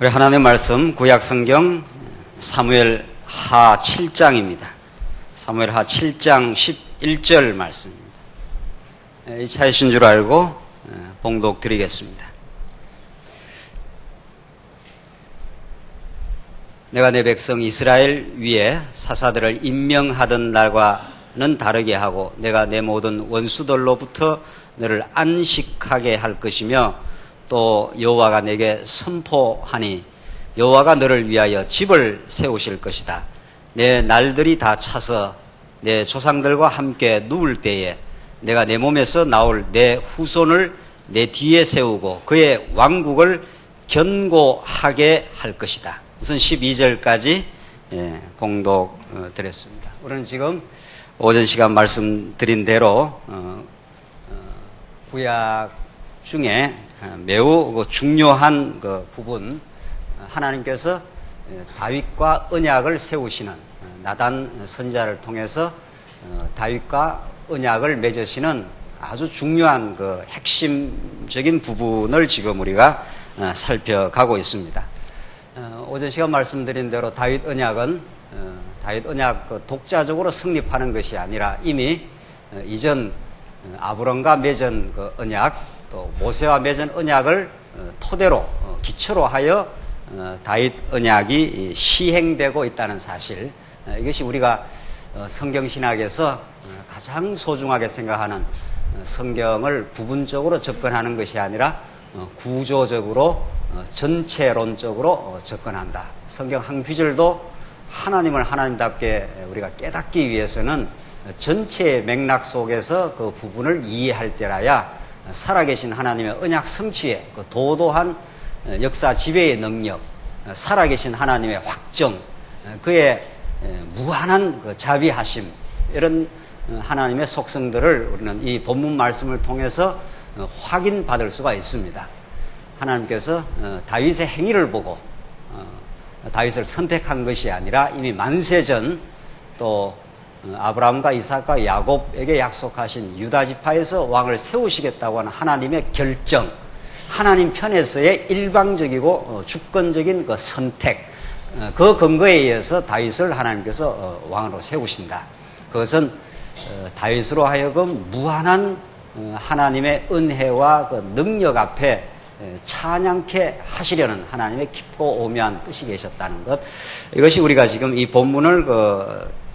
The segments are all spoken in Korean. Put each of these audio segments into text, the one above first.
우리 하나님의 말씀 구약성경 사무엘 하 7장입니다. 사무엘 하 7장 11절 말씀입니다. 이 차이신 줄 알고 봉독 드리겠습니다. 내가 내 백성 이스라엘 위에 사사들을 임명하던 날과는 다르게 하고 내가 내 모든 원수들로부터 너를 안식하게 할 것이며 또 여호와가 내게 선포하니 여호와가 너를 위하여 집을 세우실 것이다. 내 날들이 다 차서 내 조상들과 함께 누울 때에 내가 내 몸에서 나올 내 후손을 내 뒤에 세우고 그의 왕국을 견고하게 할 것이다. 우선 12절까지 봉독 드렸습니다. 우리는 지금 오전 시간 말씀드린 대로 구약 중에 매우 중요한 그 부분, 하나님께서 다윗과 언약을 세우시는 나단 선지자를 통해서 다윗과 언약을 맺으시는 아주 중요한 그 핵심적인 부분을 지금 우리가 살펴가고 있습니다. 오전 시간 말씀드린 대로 다윗 언약은 다윗 언약 독자적으로 성립하는 것이 아니라 이미 이전 아브람과 맺은 그 언약, 또 모세와 맺은 언약을 토대로 기초로 하여 다윗 언약이 시행되고 있다는 사실, 이것이 우리가 성경신학에서 가장 소중하게 생각하는 성경을 부분적으로 접근하는 것이 아니라 구조적으로 전체론적으로 접근한다. 성경 한 구절도 하나님을 하나님답게 우리가 깨닫기 위해서는 전체의 맥락 속에서 그 부분을 이해할 때라야 살아계신 하나님의 언약 성취의 그 도도한 역사 지배의 능력, 살아계신 하나님의 확정, 그의 무한한 그 자비하심, 이런 하나님의 속성들을 우리는 이 본문 말씀을 통해서 확인받을 수가 있습니다. 하나님께서 다윗의 행위를 보고 다윗을 선택한 것이 아니라 이미 만세전 또 아브라함과 이삭과 야곱에게 약속하신 유다 지파에서 왕을 세우시겠다고 하는 하나님의 결정, 하나님 편에서의 일방적이고 주권적인 그 선택, 그 근거에 의해서 다윗을 하나님께서 왕으로 세우신다. 그것은 다윗으로 하여금 무한한 하나님의 은혜와 그 능력 앞에 찬양케 하시려는 하나님의 깊고 오묘한 뜻이 계셨다는 것, 이것이 우리가 지금 이 본문을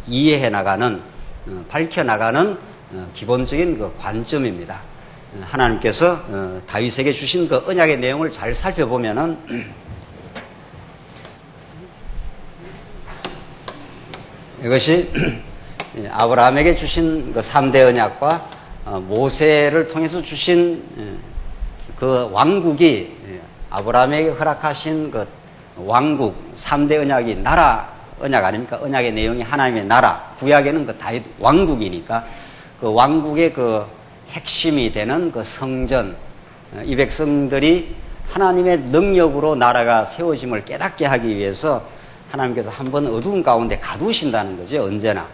이해해 나가는, 밝혀 나가는 기본적인 그 관점입니다. 하나님께서 다윗에게 주신 그 언약의 내용을 잘 살펴보면은 이것이 아브라함에게 주신 그 3대 언약과 모세를 통해서 주신 그 왕국이, 아브라함에게 허락하신 그 왕국 3대 언약이 나라 언약 아닙니까? 언약의 내용이 하나님의 나라, 구약에는 그 다윗 왕국이니까 그 왕국의 그 핵심이 되는 그 성전, 이 백성들이 하나님의 능력으로 나라가 세워짐을 깨닫게 하기 위해서 하나님께서 한번 어두운 가운데 가두신다는 거죠. 언제나.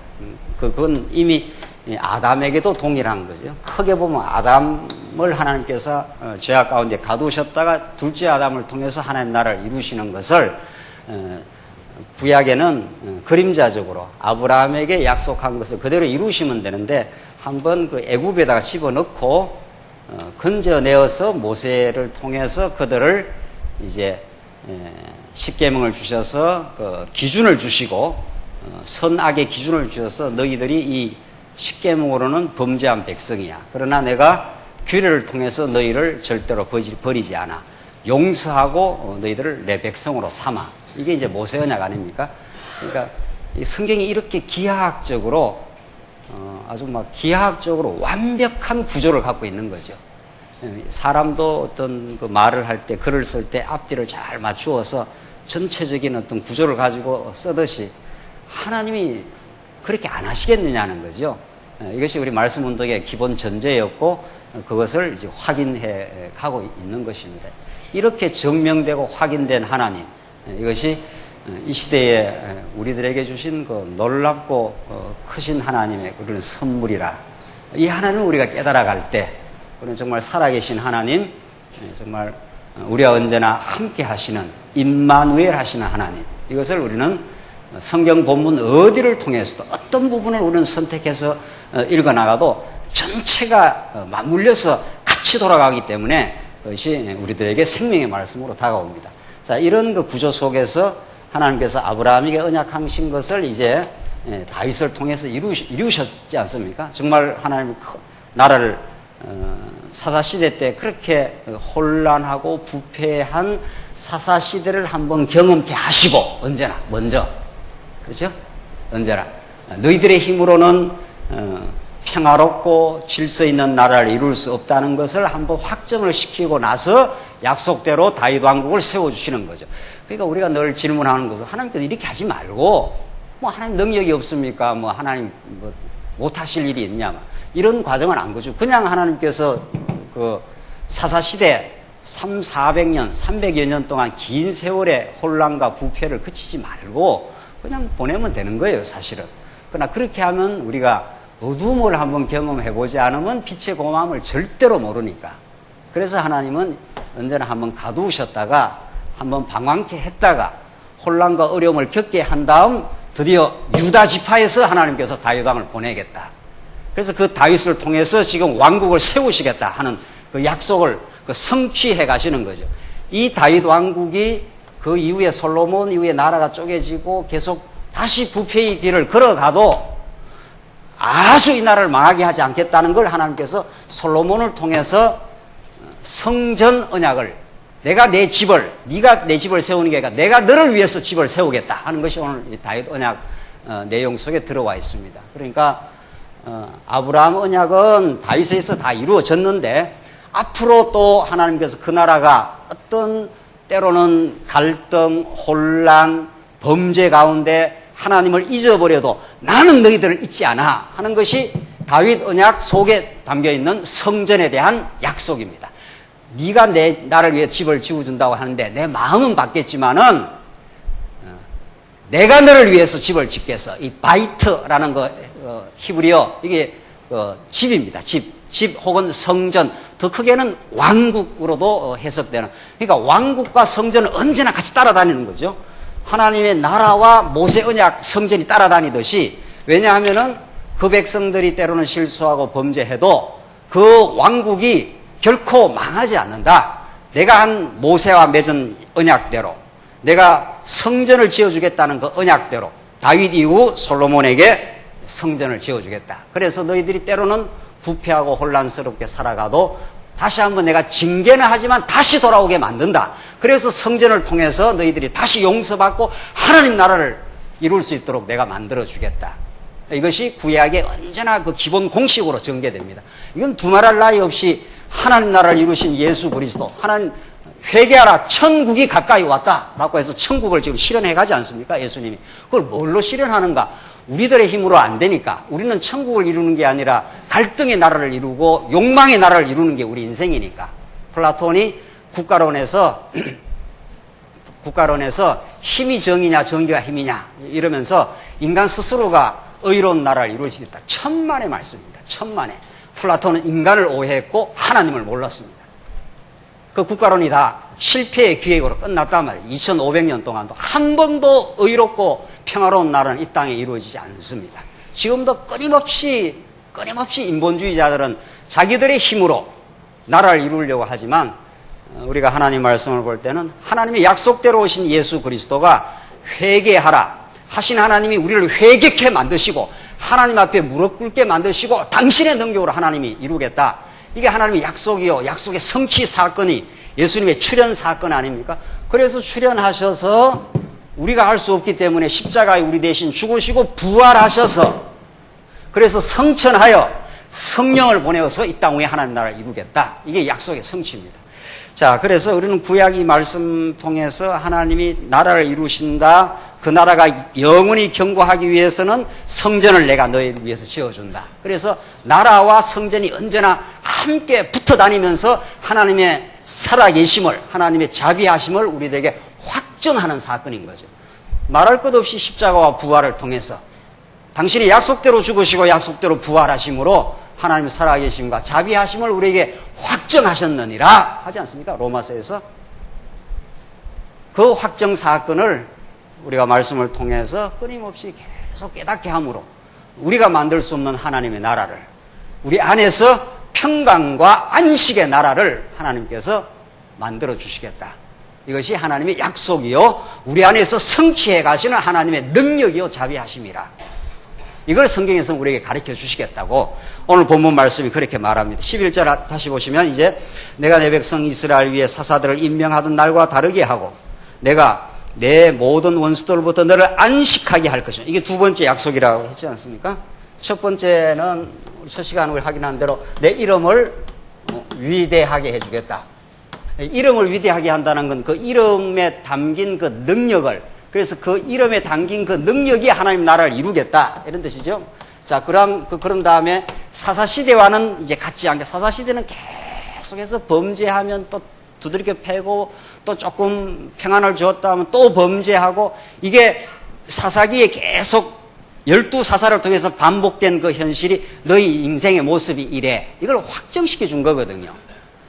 그건 이미 아담에게도 동일한 거죠. 크게 보면 아담을 하나님께서 죄악 가운데 가두셨다가 둘째 아담을 통해서 하나님 나라를 이루시는 것을 구약에는 그림자적으로 아브라함에게 약속한 것을 그대로 이루시면 되는데, 한번 그 애굽에다가 집어넣고 건져내어서 모세를 통해서 그들을 이제 십계명을 주셔서 그 기준을 주시고 선악의 기준을 주셔서 너희들이 이 십계명으로는 범죄한 백성이야. 그러나 내가 규례를 통해서 너희를 절대로 버리지 않아. 용서하고 너희들을 내 백성으로 삼아. 이게 이제 모세 언약 아닙니까? 그러니까 이 성경이 이렇게 기하학적으로 아주 막 기하학적으로 완벽한 구조를 갖고 있는 거죠. 사람도 어떤 그 말을 할 때, 글을 쓸 때 앞뒤를 잘 맞추어서 전체적인 어떤 구조를 가지고 쓰듯이 하나님이 그렇게 안 하시겠느냐는 거죠. 이것이 우리 말씀 운동의 기본 전제였고 그것을 이제 확인해 가고 있는 것입니다. 이렇게 증명되고 확인된 하나님, 이것이 이 시대에 우리들에게 주신 그 놀랍고 크신 하나님의 그런 선물이라. 이 하나님을 우리가 깨달아갈 때, 그는 정말 살아계신 하나님, 정말 우리와 언제나 함께 하시는 임마누엘 하시는 하나님, 이것을 우리는 성경 본문 어디를 통해서도 어떤 부분을 우리는 선택해서 읽어나가도 전체가 맞물려서 같이 돌아가기 때문에 그것이 우리들에게 생명의 말씀으로 다가옵니다. 자, 이런 그 구조 속에서 하나님께서 아브라함에게 언약하신 것을 이제 다윗을 통해서 이루셨지 않습니까? 정말 하나님 나라를 사사시대 때 그렇게 혼란하고 부패한 사사시대를 한번 경험케 하시고, 언제나 먼저, 그렇죠? 언제나 너희들의 힘으로는 평화롭고 질서 있는 나라를 이룰 수 없다는 것을 한번 확정을 시키고 나서 약속대로 다윗 왕국을 세워주시는 거죠. 그러니까 우리가 늘 질문하는 것은, 하나님께서 이렇게 하지 말고 뭐 하나님 능력이 없습니까? 뭐 하나님 뭐 못하실 일이 있냐? 이런 과정은 안 거죠. 그냥 하나님께서 그 사사시대 400년, 300여 년 동안 긴 세월의 혼란과 부패를 그치지 말고 그냥 보내면 되는 거예요, 사실은. 그러나 그렇게 하면 우리가 어둠을 한번 경험해보지 않으면 빛의 고마움을 절대로 모르니까. 그래서 하나님은 언제나 한번 가두셨다가 한번 방황케 했다가 혼란과 어려움을 겪게 한 다음 드디어 유다 지파에서 하나님께서 다윗 왕을 보내겠다. 그래서 그 다윗을 통해서 지금 왕국을 세우시겠다 하는 그 약속을 성취해 가시는 거죠. 이 다윗 왕국이 그 이후에 솔로몬 이후에 나라가 쪼개지고 계속 다시 부패의 길을 걸어가도 아주 이 나라를 망하게 하지 않겠다는 걸 하나님께서 솔로몬을 통해서 성전 언약을, 내가 내 집을, 네가 내 집을 세우는 게 아니라 내가 너를 위해서 집을 세우겠다 하는 것이 오늘 이 다윗 언약 내용 속에 들어와 있습니다. 그러니까 아브라함 언약은 다윗에서 다 이루어졌는데 앞으로 또 하나님께서 그 나라가 어떤 때로는 갈등, 혼란, 범죄 가운데 하나님을 잊어버려도 나는 너희들을 잊지 않아 하는 것이 다윗 언약 속에 담겨있는 성전에 대한 약속입니다. 네가 나를 위해 집을 지어준다고 하는데 내 마음은 바뀌었지만은 내가 너를 위해서 집을 짓겠어. 이 바이트라는 거 히브리어 이게 집입니다. 집 혹은 성전, 더 크게는 왕국으로도 해석되는. 그러니까 왕국과 성전은 언제나 같이 따라다니는 거죠. 하나님의 나라와 모세 언약 성전이 따라다니듯이. 왜냐하면은 그 백성들이 때로는 실수하고 범죄해도 그 왕국이 결코 망하지 않는다. 내가 한 모세와 맺은 언약대로, 내가 성전을 지어주겠다는 그 언약대로 다윗 이후 솔로몬에게 성전을 지어주겠다. 그래서 너희들이 때로는 부패하고 혼란스럽게 살아가도 다시 한번 내가 징계는 하지만 다시 돌아오게 만든다. 그래서 성전을 통해서 너희들이 다시 용서받고 하나님 나라를 이룰 수 있도록 내가 만들어주겠다. 이것이 구약의 언제나 그 기본 공식으로 전개됩니다. 이건 두말할 나위 없이 하나님 나라를 이루신 예수 그리스도, 하나님 회개하라, 천국이 가까이 왔다라고 해서 천국을 지금 실현해 가지 않습니까? 예수님이. 그걸 뭘로 실현하는가? 우리들의 힘으로 안 되니까. 우리는 천국을 이루는 게 아니라 갈등의 나라를 이루고 욕망의 나라를 이루는 게 우리 인생이니까. 플라톤이 국가론에서 힘이 정의냐 정의가 힘이냐 이러면서 인간 스스로가 의로운 나라를 이룰 수 있다. 천만의 말씀입니다. 천만의. 플라톤은 인간을 오해했고 하나님을 몰랐습니다. 그 국가론이 다 실패의 기획으로 끝났단 말이죠. 2500년 동안도 한 번도 의롭고 평화로운 나라는 이 땅에 이루어지지 않습니다. 지금도 끊임없이 인본주의자들은 자기들의 힘으로 나라를 이루려고 하지만 우리가 하나님 말씀을 볼 때는 하나님의 약속대로 오신 예수 그리스도가 회개하라 하신 하나님이 우리를 회개케 만드시고 하나님 앞에 무릎 꿇게 만드시고 당신의 능력으로 하나님이 이루겠다. 이게 하나님의 약속이요. 약속의 성취 사건이 예수님의 출현 사건 아닙니까? 그래서 출현하셔서 우리가 할 수 없기 때문에 십자가에 우리 대신 죽으시고 부활하셔서 그래서 성천하여 성령을 보내어서 이 땅 위에 하나님 나라를 이루겠다. 이게 약속의 성취입니다. 자, 그래서 우리는 구약 이 말씀 통해서 하나님이 나라를 이루신다. 그 나라가 영원히 경고하기 위해서는 성전을 내가 너희를 위해서 지어준다. 그래서 나라와 성전이 언제나 함께 붙어 다니면서 하나님의 살아계심을, 하나님의 자비하심을 우리들에게 확정하는 사건인 거죠. 말할 것 없이 십자가와 부활을 통해서 당신이 약속대로 죽으시고 약속대로 부활하심으로 하나님의 살아계심과 자비하심을 우리에게 확정하셨느니라 하지 않습니까? 로마서에서. 그 확정 사건을 우리가 말씀을 통해서 끊임없이 계속 깨닫게 함으로 우리가 만들 수 없는 하나님의 나라를, 우리 안에서 평강과 안식의 나라를 하나님께서 만들어 주시겠다. 이것이 하나님의 약속이요, 우리 안에서 성취해 가시는 하나님의 능력이요 자비하심이라. 이걸 성경에서 우리에게 가르쳐 주시겠다고 오늘 본문 말씀이 그렇게 말합니다. 11절 다시 보시면, 이제 내가 내 백성 이스라엘 위에 사사들을 임명하던 날과 다르게 하고 내가 내 모든 원수들로부터 너를 안식하게 할 것이다. 이게 두 번째 약속이라고 했지 않습니까? 첫 번째는 첫 시간에 우리 확인한 대로 내 이름을 위대하게 해주겠다. 이름을 위대하게 한다는 건 그 이름에 담긴 그 능력을, 그래서 그 이름에 담긴 그 능력이 하나님 나라를 이루겠다, 이런 뜻이죠. 자, 그런 다음에 사사시대와는 이제 같지 않게, 사사시대는 계속해서 범죄하면 또 두들겨 패고, 또 조금 평안을 주었다 하면 또 범죄하고, 이게 사사기에 계속 12사사를 통해서 반복된 그 현실이 너희 인생의 모습이 이래, 이걸 확정시켜 준 거거든요.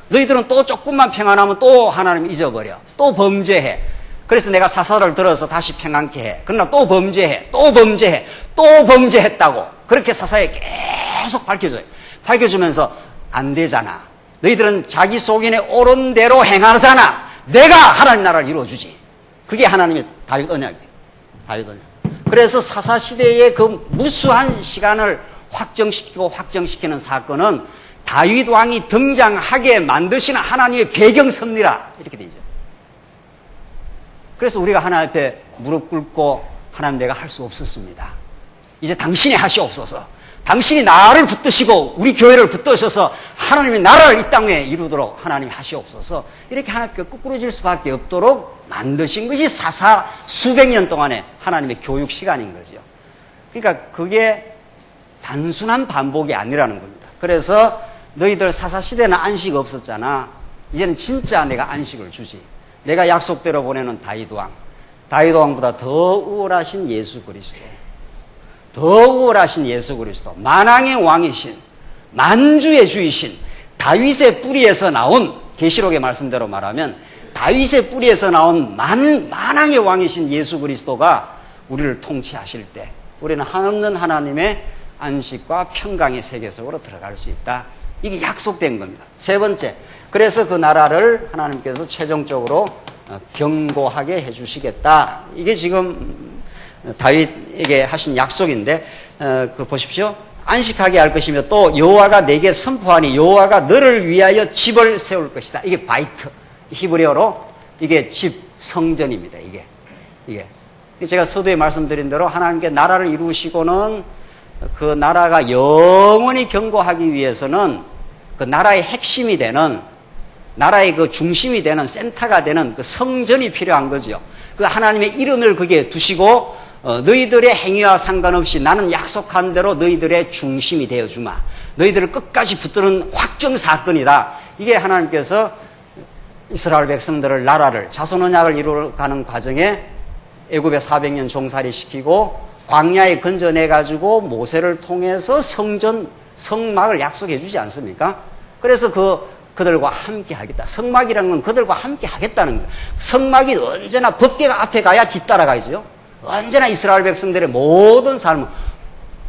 너희들은 또 조금만 평안하면 또 하나님 잊어버려, 또 범죄해. 그래서 내가 사사를 들어서 다시 평안케 해. 그러나 또 범죄해, 또 범죄해, 또 범죄했다고 그렇게 사사에 계속 밝혀줘요. 밝혀주면서 안 되잖아, 너희들은 자기 속인에 옳은 대로 행하잖아, 내가 하나님 나라를 이루어주지. 그게 하나님의 다윗 언약이에요. 다윗 언약. 그래서 사사시대의 그 무수한 시간을 확정시키는 사건은 다윗 왕이 등장하게 만드시는 하나님의 배경섭리라, 이렇게 되죠. 그래서 우리가 하나님 앞에 무릎 꿇고, 하나님 내가 할 수 없었습니다, 이제 당신이 하시옵소서, 당신이 나를 붙드시고 우리 교회를 붙드셔서 하나님의 나라를 이 땅에 이루도록 하나님이 하시옵소서, 이렇게 하나님께 거꾸로질 수밖에 없도록 만드신 것이 사사 수백 년 동안의 하나님의 교육 시간인 거죠. 그러니까 그게 단순한 반복이 아니라는 겁니다. 그래서 너희들 사사시대는 안식 없었잖아, 이제는 진짜 내가 안식을 주지. 내가 약속대로 보내는 다윗 왕보다 더 우월하신 예수 그리스도, 만왕의 왕이신, 만주의 주이신 다윗의 뿌리에서 나온, 계시록의 말씀대로 말하면 다윗의 뿌리에서 나온 만왕의 왕이신 예수 그리스도가 우리를 통치하실 때 우리는 한없는 하나님의 안식과 평강의 세계 속으로 들어갈 수 있다. 이게 약속된 겁니다. 세 번째, 그래서 그 나라를 하나님께서 최종적으로 견고하게 해주시겠다. 이게 지금 다윗에게 하신 약속인데, 그 보십시오. 안식하게 할 것이며 또 여호와가 내게 선포하니 여호와가 너를 위하여 집을 세울 것이다. 이게 바이트, 히브리어로 이게 집, 성전입니다. 이게 제가 서두에 말씀드린 대로 하나님께 나라를 이루시고는 그 나라가 영원히 견고하기 위해서는 그 나라의 핵심이 되는, 나라의 그 중심이 되는, 센터가 되는 그 성전이 필요한 거죠. 그 하나님의 이름을 거기에 두시고 너희들의 행위와 상관없이 나는 약속한 대로 너희들의 중심이 되어주마, 너희들을 끝까지 붙드는 확정 사건이다. 이게 하나님께서 이스라엘 백성들을, 나라를, 자손 언약을 이루어가는 과정에 애굽에 400년 종살이 시키고 광야에 건져내가지고 모세를 통해서 성전, 성막을 약속해 주지 않습니까? 그래서 그들과 함께 하겠다. 성막이라는 건 그들과 함께 하겠다는 거예요. 성막이 언제나 법궤가 앞에 가야 뒤따라가야죠. 언제나 이스라엘 백성들의 모든 삶은,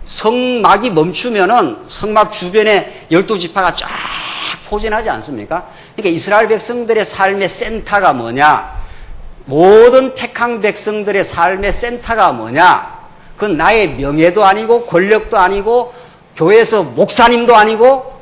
성막이 멈추면은 성막 주변에 12지파가 쫙 포진하지 않습니까? 그러니까 이스라엘 백성들의 삶의 센터가 뭐냐? 모든 택한 백성들의 삶의 센터가 뭐냐? 그건 나의 명예도 아니고 권력도 아니고 교회에서 목사님도 아니고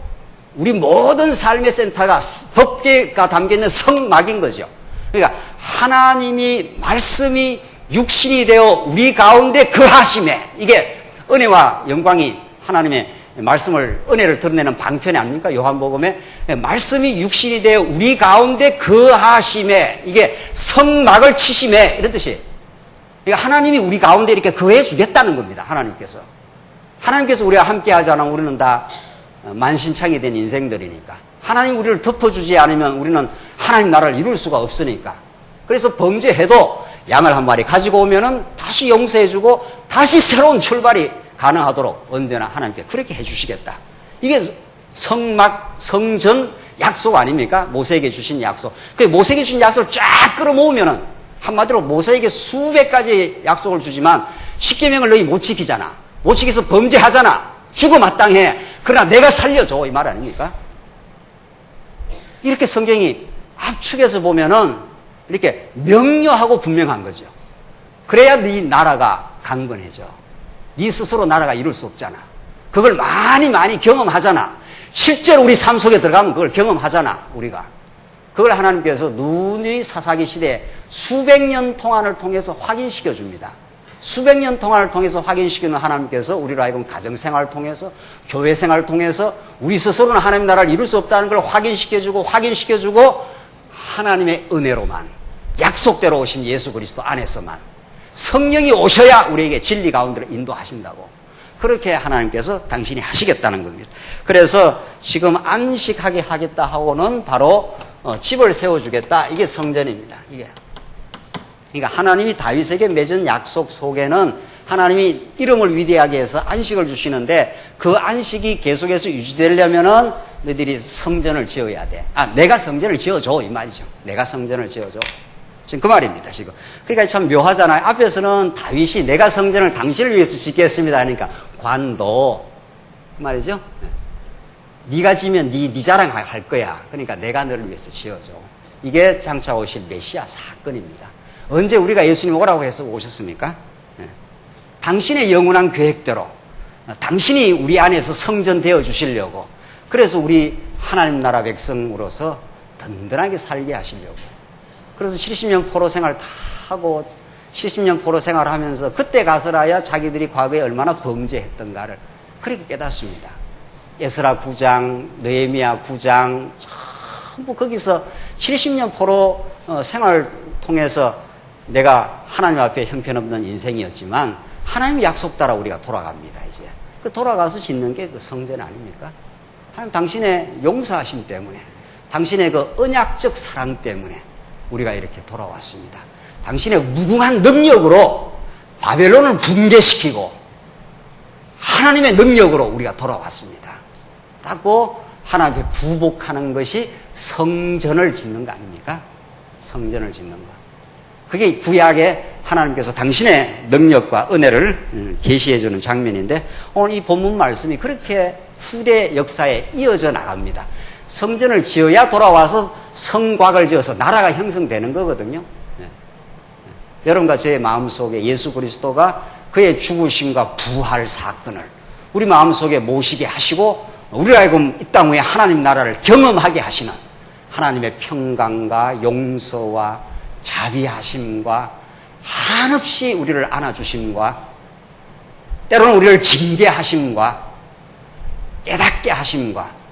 우리 모든 삶의 센터가 법궤가 담겨있는 성막인 거죠. 그러니까 하나님이, 말씀이 육신이 되어 우리 가운데 거하심에, 이게 은혜와 영광이 하나님의 말씀을, 은혜를 드러내는 방편이 아닙니까? 요한복음에 말씀이 육신이 되어 우리 가운데 거하심에, 이게 성막을 치심에, 이런 뜻이에요. 그러니까 하나님이 우리 가운데 이렇게 거해 주겠다는 겁니다. 하나님께서 우리와 함께 하지 않으면 우리는 다 만신창이 된 인생들이니까, 하나님 우리를 덮어주지 않으면 우리는 하나님 나라를 이룰 수가 없으니까. 그래서 범죄해도 양을 한 마리 가지고 오면은 다시 용서해주고 다시 새로운 출발이 가능하도록 언제나 하나님께 그렇게 해주시겠다. 이게 성막, 성전 약속 아닙니까? 모세에게 주신 약속. 그 모세에게 주신 약속을 쫙 끌어모으면은 한마디로 모세에게 수백 가지 약속을 주지만 십계명을 너희 못 지키잖아. 못 지켜서 범죄하잖아. 죽어 마땅해. 그러나 내가 살려줘. 이 말 아닙니까? 이렇게 성경이 압축해서 보면은 이렇게 명료하고 분명한 거죠. 그래야 네 나라가 강건해져. 네 스스로 나라가 이룰 수 없잖아. 그걸 많이 경험하잖아. 실제로 우리 삶 속에 들어가면 그걸 경험하잖아, 우리가. 그걸 하나님께서 누누이 사사기 시대에 수백 년 동안을 통해서 확인시켜 줍니다. 수백 년 동안을 통해서 확인시키는 하나님께서 우리로 하여금 가정생활을 통해서, 교회생활을 통해서 우리 스스로는 하나님 나라를 이룰 수 없다는 걸 확인시켜주고 하나님의 은혜로만, 약속대로 오신 예수 그리스도 안에서만, 성령이 오셔야 우리에게 진리 가운데로 인도하신다고. 그렇게 하나님께서 당신이 하시겠다는 겁니다. 그래서 지금 안식하게 하겠다 하고는 바로 집을 세워주겠다. 이게 성전입니다. 이게. 그러니까 하나님이 다윗에게 맺은 약속 속에는 하나님이 이름을 위대하게 해서 안식을 주시는데 그 안식이 계속해서 유지되려면은 너희들이 성전을 지어야 돼. 내가 성전을 지어줘. 이 말이죠. 내가 성전을 지어줘. 지금 그 말입니다, 지금. 그러니까 참 묘하잖아요. 앞에서는 다윗이 내가 성전을 당신을 위해서 짓겠습니다 하니까 관도. 그 말이죠. 네가 지면 네 자랑할 거야. 그러니까 내가 너를 위해서 지어줘. 이게 장차 오실 메시아 사건입니다. 언제 우리가 예수님 오라고 해서 오셨습니까? 당신의 영원한 계획대로 당신이 우리 안에서 성전 되어 주시려고, 그래서 우리 하나님 나라 백성으로서 든든하게 살게 하시려고. 그래서 70년 포로 생활 다 하고 70년 포로 생활하면서 그때 가서라야 자기들이 과거에 얼마나 범죄했던가를 그렇게 깨닫습니다. 에스라 9장, 느헤미야 9장 전부 거기서 70년 포로 생활을 통해서 내가 하나님 앞에 형편없는 인생이었지만 하나님의 약속 따라 우리가 돌아갑니다. 이제 그 돌아가서 짓는 게 그 성전 아닙니까? 하나님 당신의 용서하심 때문에, 당신의 그 언약적 사랑 때문에 우리가 이렇게 돌아왔습니다. 당신의 무궁한 능력으로 바벨론을 붕괴시키고 하나님의 능력으로 우리가 돌아왔습니다. 라고 하나님께 부복하는 것이 성전을 짓는 거 아닙니까? 성전을 짓는 거. 그게 구약에 하나님께서 당신의 능력과 은혜를 계시해 주는 장면인데, 오늘 이 본문 말씀이 그렇게 후대 역사에 이어져 나갑니다. 성전을 지어야 돌아와서 성곽을 지어서 나라가 형성되는 거거든요. 여러분과 저의 마음속에 예수 그리스도가 그의 죽으심과 부활 사건을 우리 마음속에 모시게 하시고 우리로 하여금 이 땅 위에 하나님 나라를 경험하게 하시는 하나님의 평강과 용서와 자비하심과 한없이 우리를 안아주심과 때로는 우리를 징계하심과 깨닫게 하심과,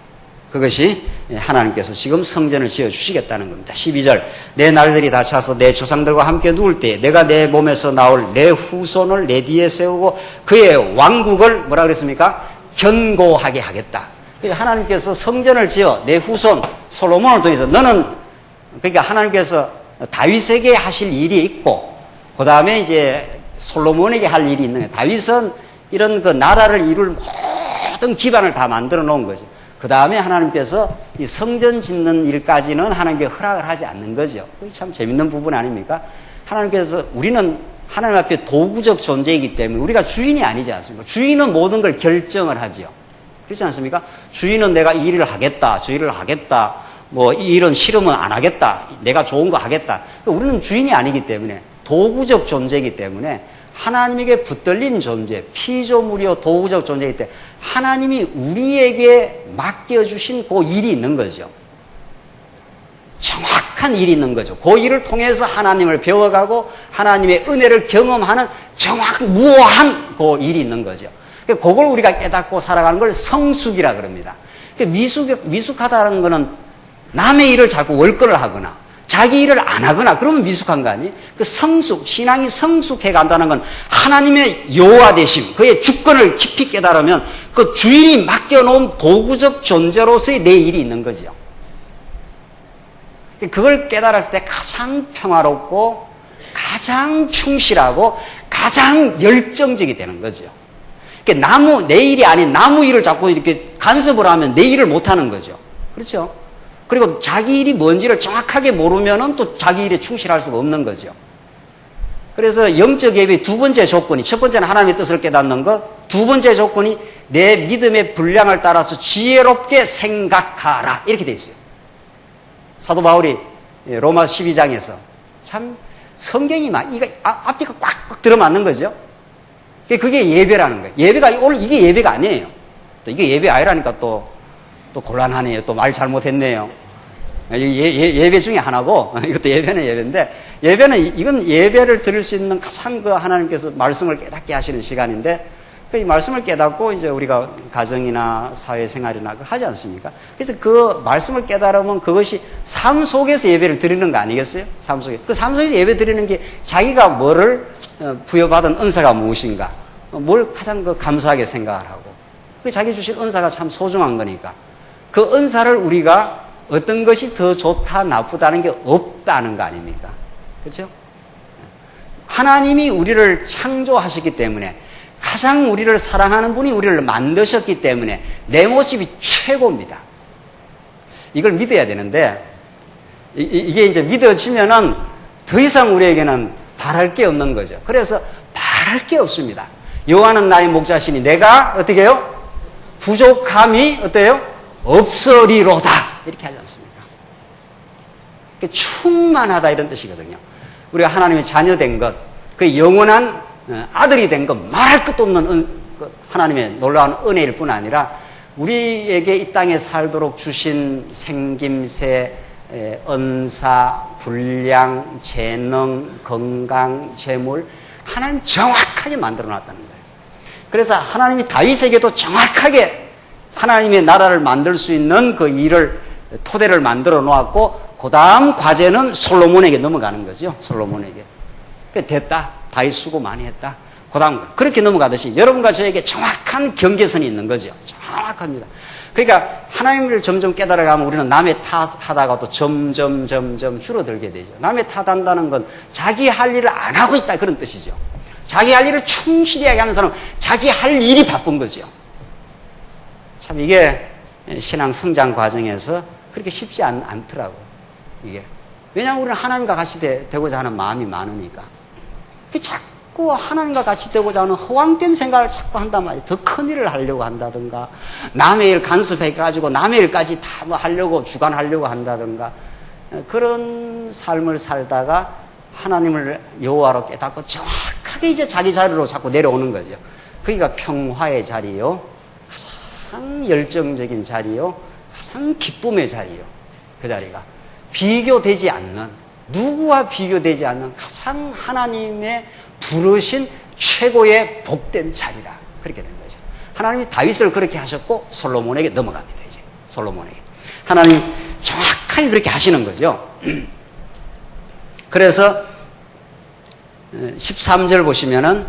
그것이 하나님께서 지금 성전을 지어주시겠다는 겁니다. 12절, 내 날들이 다 차서 내 조상들과 함께 누울 때에 내가 내 몸에서 나올 내 후손을 내 뒤에 세우고 그의 왕국을 뭐라 그랬습니까? 견고하게 하겠다. 하나님께서 성전을 지어 내 후손 솔로몬을 통해서 너는, 그러니까 하나님께서 다윗에게 하실 일이 있고 그 다음에 이제 솔로몬에게 할 일이 있는 거예요. 다윗은 이런 그 나라를 이룰 모든 기반을 다 만들어 놓은 거죠. 그 다음에 하나님께서 이 성전 짓는 일까지는 하나님께 허락을 하지 않는 거죠. 그게 참 재밌는 부분 아닙니까? 하나님께서, 우리는 하나님 앞에 도구적 존재이기 때문에 우리가 주인이 아니지 않습니까? 주인은 모든 걸 결정을 하지요. 그렇지 않습니까? 주인은 내가 이 일을 하겠다, 저 일을 하겠다, 뭐 이 일은 싫으면 안 하겠다, 내가 좋은 거 하겠다. 우리는 주인이 아니기 때문에 도구적 존재이기 때문에 하나님에게 붙들린 존재, 피조물이요 도구적 존재이기 때문에 하나님이 우리에게 맡겨주신 그 일이 있는 거죠. 정확한 일이 있는 거죠. 그 일을 통해서 하나님을 배워가고 하나님의 은혜를 경험하는 무오한 그 일이 있는 거죠. 그걸 우리가 깨닫고 살아가는 걸 성숙이라 그럽니다. 미숙하다는 거는 남의 일을 자꾸 월권을 하거나 자기 일을 안 하거나 그러면 미숙한 거 아니에요? 그 성숙, 신앙이 성숙해 간다는 건 하나님의 여호와 되심, 그의 주권을 깊이 깨달으면 그 주인이 맡겨놓은 도구적 존재로서의 내 일이 있는 거죠. 그걸 깨달았을 때 가장 평화롭고 가장 충실하고 가장 열정적이 되는 거죠. 내 일이 아닌 나무 일을 자꾸 이렇게 간섭을 하면 내 일을 못 하는 거죠. 그렇죠? 그리고 자기 일이 뭔지를 정확하게 모르면은 또 자기 일에 충실할 수가 없는 거죠. 그래서 영적 예배의 두 번째 조건이, 첫 번째는 하나님의 뜻을 깨닫는 것, 두 번째 조건이 내 믿음의 분량을 따라서 지혜롭게 생각하라. 이렇게 돼 있어요. 사도 바울이 로마 12장에서 참 성경이 막, 앞뒤가 꽉꽉 들어맞는 거죠. 그게 예배라는 거예요. 예배가, 오늘 이게 예배가 아니에요. 또 이게 예배 아니라니까 또 곤란하네요. 또 말 잘못했네요. 예배 중에 하나고, 이것도 예배는 예배인데, 예배는, 이건 예배를 드릴 수 있는 가장 그 하나님께서 말씀을 깨닫게 하시는 시간인데, 이 말씀을 깨닫고 이제 우리가 가정이나 사회생활이나 하지 않습니까? 그래서 그 말씀을 깨달으면 그것이 삶 속에서 예배를 드리는 거 아니겠어요? 삶 속에. 그 삶 속에서 예배 드리는 게 자기가 뭐를 부여받은 은사가 무엇인가, 뭘 가장 그 감사하게 생각을 하고, 그 자기 주신 은사가 참 소중한 거니까. 그 은사를 우리가 어떤 것이 더 좋다, 나쁘다는 게 없다는 거 아닙니까? 그렇죠? 하나님이 우리를 창조하셨기 때문에, 가장 우리를 사랑하는 분이 우리를 만드셨기 때문에 내 모습이 최고입니다. 이걸 믿어야 되는데, 이게 이제 믿어지면은 더 이상 우리에게는 바랄 게 없는 거죠. 그래서 바랄 게 없습니다. 여호와는 나의 목자시니 내가 어떻게 해요? 부족함이 어때요? 없으리로다. 이렇게 하지 않습니까? 충만하다 이런 뜻이거든요. 우리가 하나님의 자녀된 것, 그 영원한 아들이 된 것, 말할 것도 없는 하나님의 놀라운 은혜일 뿐 아니라 우리에게 이 땅에 살도록 주신 생김새, 은사, 분량, 재능, 건강, 재물, 하나님 정확하게 만들어 놨다는 거예요. 그래서 하나님이 다윗에게도 정확하게 하나님의 나라를 만들 수 있는 그 일을, 토대를 만들어 놓았고, 그 다음 과제는 솔로몬에게 넘어가는 거죠. 솔로몬에게. 됐다. 다윗 수고 많이 했다. 그 다음, 그렇게 넘어가듯이 여러분과 저에게 정확한 경계선이 있는 거죠. 정확합니다. 그러니까 하나님을 점점 깨달아가면 우리는 남의 탓하다가 또 점점 줄어들게 되죠. 남의 탓한다는 건 자기 할 일을 안 하고 있다, 그런 뜻이죠. 자기 할 일을 충실히 하는 사람은 자기 할 일이 바쁜 거죠. 참 이게 신앙 성장 과정에서 그렇게 쉽지 않더라고요. 이게. 왜냐하면 우리는 하나님과 같이 되고자 하는 마음이 많으니까. 자꾸 하나님과 같이 되고자 하는 허황된 생각을 자꾸 한단 말이에요. 더 큰 일을 하려고 한다든가, 남의 일 간섭해가지고 남의 일까지 다 뭐 하려고, 주관하려고 한다든가, 그런 삶을 살다가 하나님을 여호와로 깨닫고 정확하게 이제 자기 자리로 자꾸 내려오는 거죠. 그러니까 평화의 자리요, 가장 열정적인 자리요, 가장 기쁨의 자리요. 그 자리가 비교되지 않는, 누구와 비교되지 않는 가장 하나님의 부르신 최고의 복된 자리라. 그렇게 된 거죠. 하나님이 다윗을 그렇게 하셨고 솔로몬에게 넘어갑니다. 이제 솔로몬에게 하나님 정확하게 그렇게 하시는 거죠. 그래서 13절 보시면은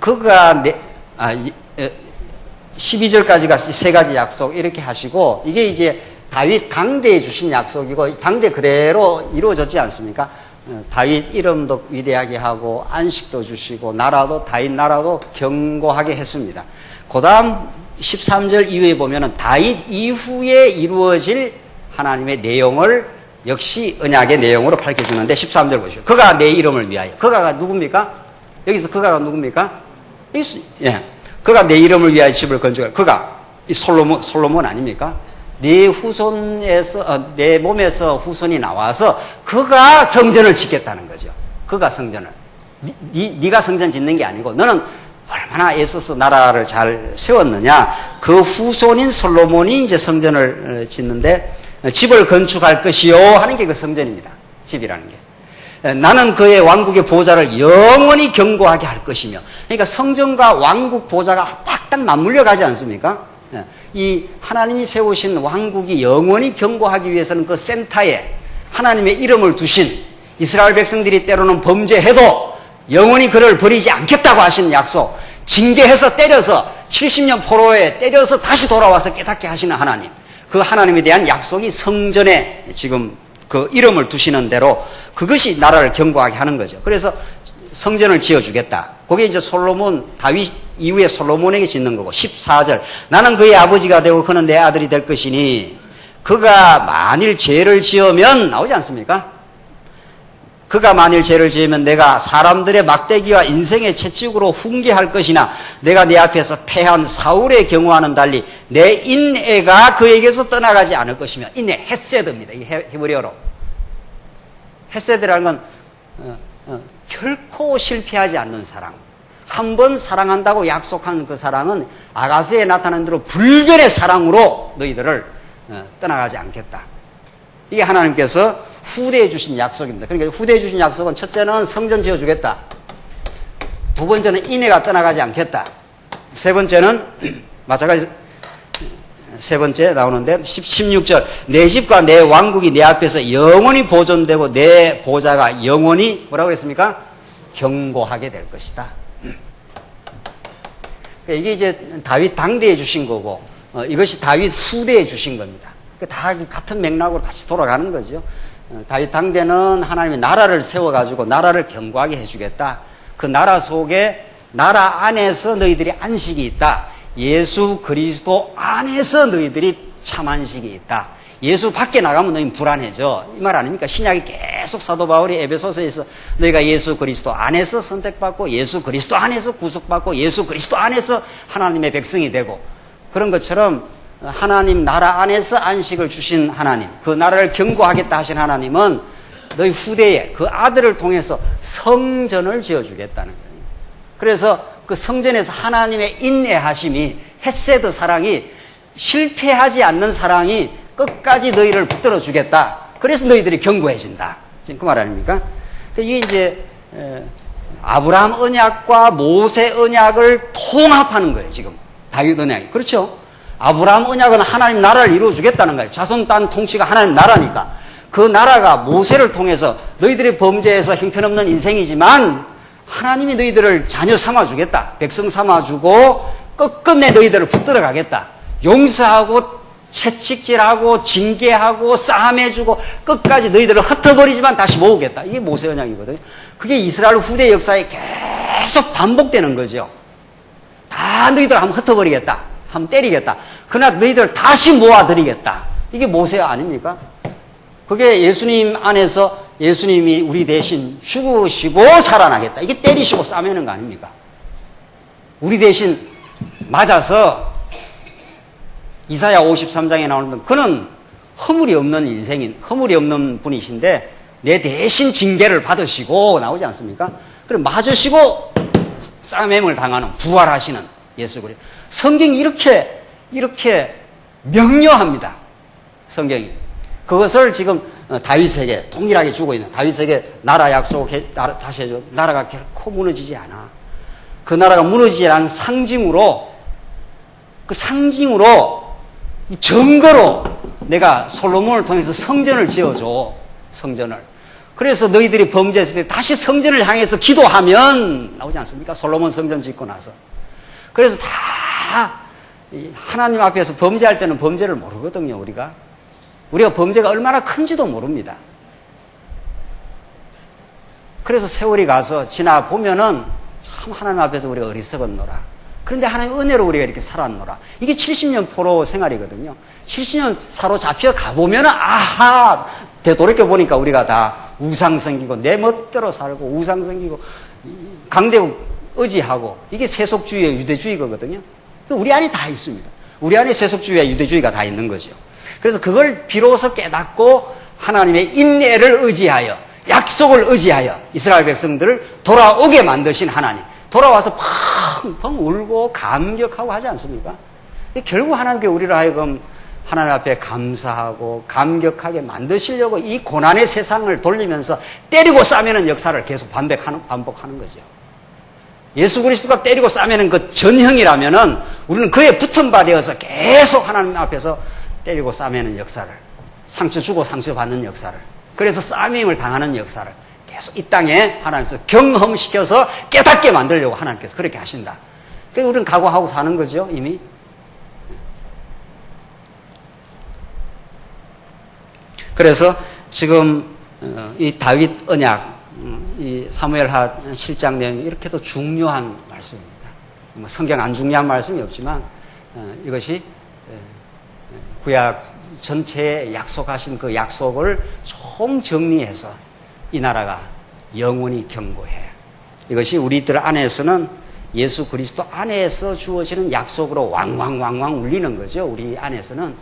그가 12절까지가 세 가지 약속 이렇게 하시고, 이게 이제 다윗 당대에 주신 약속이고 당대 그대로 이루어졌지 않습니까? 다윗 이름도 위대하게 하고 안식도 주시고 나라도, 다윗 나라도 견고하게 했습니다. 그 다음 13절 이후에 보면은 다윗 이후에 이루어질 하나님의 내용을 역시 언약의 내용으로 밝혀주는데, 13절 보시죠. 그가 내 이름을 위하여. 그가가 누굽니까? 여기서 그가가 누굽니까? 예. 그가 내 이름을 위하여 집을 건축할. 그가 이 솔로몬 아닙니까? 네 후손에서, 내 몸에서 후손이 나와서 그가 성전을 짓겠다는 거죠. 그가 성전을. 네가 성전 짓는 게 아니고 너는 얼마나 애써서 나라를 잘 세웠느냐. 그 후손인 솔로몬이 이제 성전을 짓는데, 집을 건축할 것이요 하는 게 그 성전입니다. 집이라는 게. 나는 그의 왕국의 보좌를 영원히 견고하게 할 것이며. 그러니까 성전과 왕국 보좌가 딱딱 맞물려 가지 않습니까? 이 하나님이 세우신 왕국이 영원히 견고하기 위해서는 그 센터에 하나님의 이름을 두신, 이스라엘 백성들이 때로는 범죄해도 영원히 그를 버리지 않겠다고 하신 약속, 징계해서 때려서 70년 포로에 때려서 다시 돌아와서 깨닫게 하시는 하나님, 그 하나님에 대한 약속이 성전에 지금 그 이름을 두시는 대로 그것이 나라를 견고하게 하는 거죠. 그래서 성전을 지어주겠다. 그게 이제 솔로몬, 다윗 이후에 솔로몬에게 짓는 거고, 14절. 나는 그의 아버지가 되고 그는 내 아들이 될 것이니 그가 만일 죄를 지으면, 나오지 않습니까? 그가 만일 죄를 지으면 내가 사람들의 막대기와 인생의 채찍으로 훈계할 것이나 내가 내 앞에서 패한 사울의 경우와는 달리 내 인애가 그에게서 떠나가지 않을 것이며, 인애, 헤세드입니다. 이 히브리어로. 헤세드라는 건 결코 실패하지 않는 사랑. 한 번 사랑한다고 약속한 그 사랑은 아가스에 나타난 대로 불변의 사랑으로 너희들을 떠나가지 않겠다. 이게 하나님께서 후대해 주신 약속입니다. 그러니까 후대해 주신 약속은 첫째는 성전 지어주겠다. 두 번째는 인애가 떠나가지 않겠다. 세 번째는 마찬가지, 세 번째 나오는데 16절 내 집과 내 왕국이 내 앞에서 영원히 보존되고 내 보좌가 영원히 뭐라고 그랬습니까? 견고하게 될 것이다. 그러니까 이게 이제 다윗 당대해 주신 거고, 이것이 다윗 후대해 주신 겁니다. 다 같은 맥락으로 같이 돌아가는 거죠. 다윗 당대는 하나님이 나라를 세워가지고 나라를 견고하게 해주겠다. 그 나라 속에, 나라 안에서 너희들이 안식이 있다. 예수 그리스도 안에서 너희들이 참 안식이 있다. 예수 밖에 나가면 너희는 불안해져. 이 말 아닙니까? 신약이 계속 사도 바울이 에베소서에서 너희가 예수 그리스도 안에서 선택받고 예수 그리스도 안에서 구속받고 예수 그리스도 안에서 하나님의 백성이 되고, 그런 것처럼 하나님 나라 안에서 안식을 주신 하나님, 그 나라를 견고하겠다 하신 하나님은 너희 후대에 그 아들을 통해서 성전을 지어주겠다는 거예요. 그래서 그 성전에서 하나님의 인애하심이, 헤세드 사랑이, 실패하지 않는 사랑이 끝까지 너희를 붙들어 주겠다. 그래서 너희들이 견고해진다. 지금 그 말 아닙니까? 이게 이제 아브라함 언약과 모세 언약을 통합하는 거예요. 지금 다윗 언약이. 그렇죠? 아브라함 언약은 하나님 나라를 이루어 주겠다는 거예요. 자손 딴 통치가 하나님 나라니까. 그 나라가 모세를 통해서 너희들의 범죄에서 형편없는 인생이지만 하나님이 너희들을 자녀 삼아주겠다. 백성 삼아주고 끝끝내 너희들을 붙들어 가겠다. 용서하고 채찍질하고 징계하고 싸움해주고 끝까지 너희들을 흩어버리지만 다시 모으겠다. 이게 모세 언약이거든요. 그게 이스라엘 후대 역사에 계속 반복되는 거죠. 다 너희들 한번 흩어버리겠다. 한번 때리겠다. 그러나 너희들 다시 모아드리겠다. 이게 모세 아닙니까? 그게 예수님 안에서 예수님이 우리 대신 죽으시고 살아나겠다. 이게 때리시고 싸매는 거 아닙니까? 우리 대신 맞아서 이사야 53장에 나오는 그는 허물이 없는 인생인, 허물이 없는 분이신데 내 대신 징계를 받으시고 나오지 않습니까? 그럼 맞으시고 싸매임을 당하는, 부활하시는 예수 그리스도. 성경이 이렇게 명료합니다. 성경이. 그것을 지금 다윗에게 동일하게 주고 있는, 다윗에게 나라 약속 다시 해줘. 나라가 결코 무너지지 않아. 그 나라가 무너지지 않은 상징으로, 그 상징으로, 이 증거로 내가 솔로몬을 통해서 성전을 지어줘. 성전을. 그래서 너희들이 범죄했을 때 다시 성전을 향해서 기도하면 나오지 않습니까? 솔로몬 성전 짓고 나서. 그래서 다 하나님 앞에서 범죄할 때는 범죄를 모르거든요. 우리가 범죄가 얼마나 큰지도 모릅니다. 그래서 세월이 가서 지나 보면은 참 하나님 앞에서 우리가 어리석었노라. 그런데 하나님 은혜로 우리가 이렇게 살았노라. 이게 70년 포로 생활이거든요. 70년 사로잡혀 가보면은 아하, 되돌이켜보니까 우리가 다 우상 섬기고 내 멋대로 살고 우상 섬기고 강대국 의지하고, 이게 세속주의의 유대주의거든요. 우리 안에 다 있습니다. 우리 안에 세속주의와 유대주의가 다 있는 거죠. 그래서 그걸 비로소 깨닫고 하나님의 인애를 의지하여, 약속을 의지하여 이스라엘 백성들을 돌아오게 만드신 하나님, 돌아와서 펑펑 울고 감격하고 하지 않습니까? 결국 하나님께 우리를 하여금 하나님 앞에 감사하고 감격하게 만드시려고 이 고난의 세상을 돌리면서 때리고 싸매는 역사를 계속 반복하는 거죠. 예수 그리스도가 때리고 싸매는 그 전형이라면은 우리는 그에 붙은 바 되어서 계속 하나님 앞에서 때리고 싸매는 역사를, 상처 주고 상처 받는 역사를, 그래서 싸매임을 당하는 역사를 계속 이 땅에 하나님께서 경험시켜서 깨닫게 만들려고 하나님께서 그렇게 하신다. 그래서 우리는 각오하고 사는 거죠, 이미. 그래서 지금 이 다윗 언약, 이 사무엘하 실장 내용이 이렇게도 중요한 말씀입니다. 성경 안 중요한 말씀이 없지만 이것이 구약 전체에 약속하신 그 약속을 총 정리해서 이 나라가 영원히 견고해. 이것이 우리들 안에서는 예수 그리스도 안에서 주어지는 약속으로 왕왕왕왕 울리는 거죠. 우리 안에서는.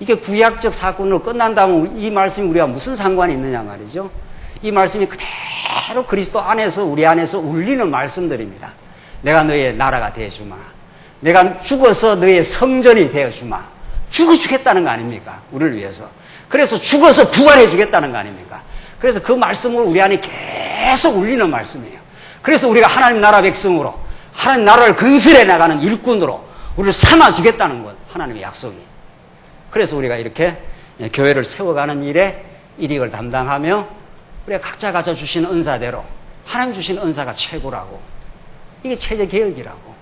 이게 구약적 사건으로 끝난다면 이 말씀이 우리가 무슨 상관이 있느냐 말이죠. 이 말씀이 그대로 그리스도 안에서 우리 안에서 울리는 말씀들입니다. 내가 너의 나라가 되어주마. 내가 죽어서 너의 성전이 되어주마. 죽어주겠다는 거 아닙니까? 우리를 위해서. 그래서 죽어서 부활해 주겠다는 거 아닙니까? 그래서 그 말씀을 우리 안에 계속 울리는 말씀이에요. 그래서 우리가 하나님 나라 백성으로 하나님 나라를 건설해 나가는 일꾼으로 우리를 삼아주겠다는 것, 하나님의 약속이. 그래서 우리가 이렇게 교회를 세워가는 일에 일익을 담당하며 우리가 각자 가져주신 은사대로 하나님 주신 은사가 최고라고. 이게 체제개혁이라고.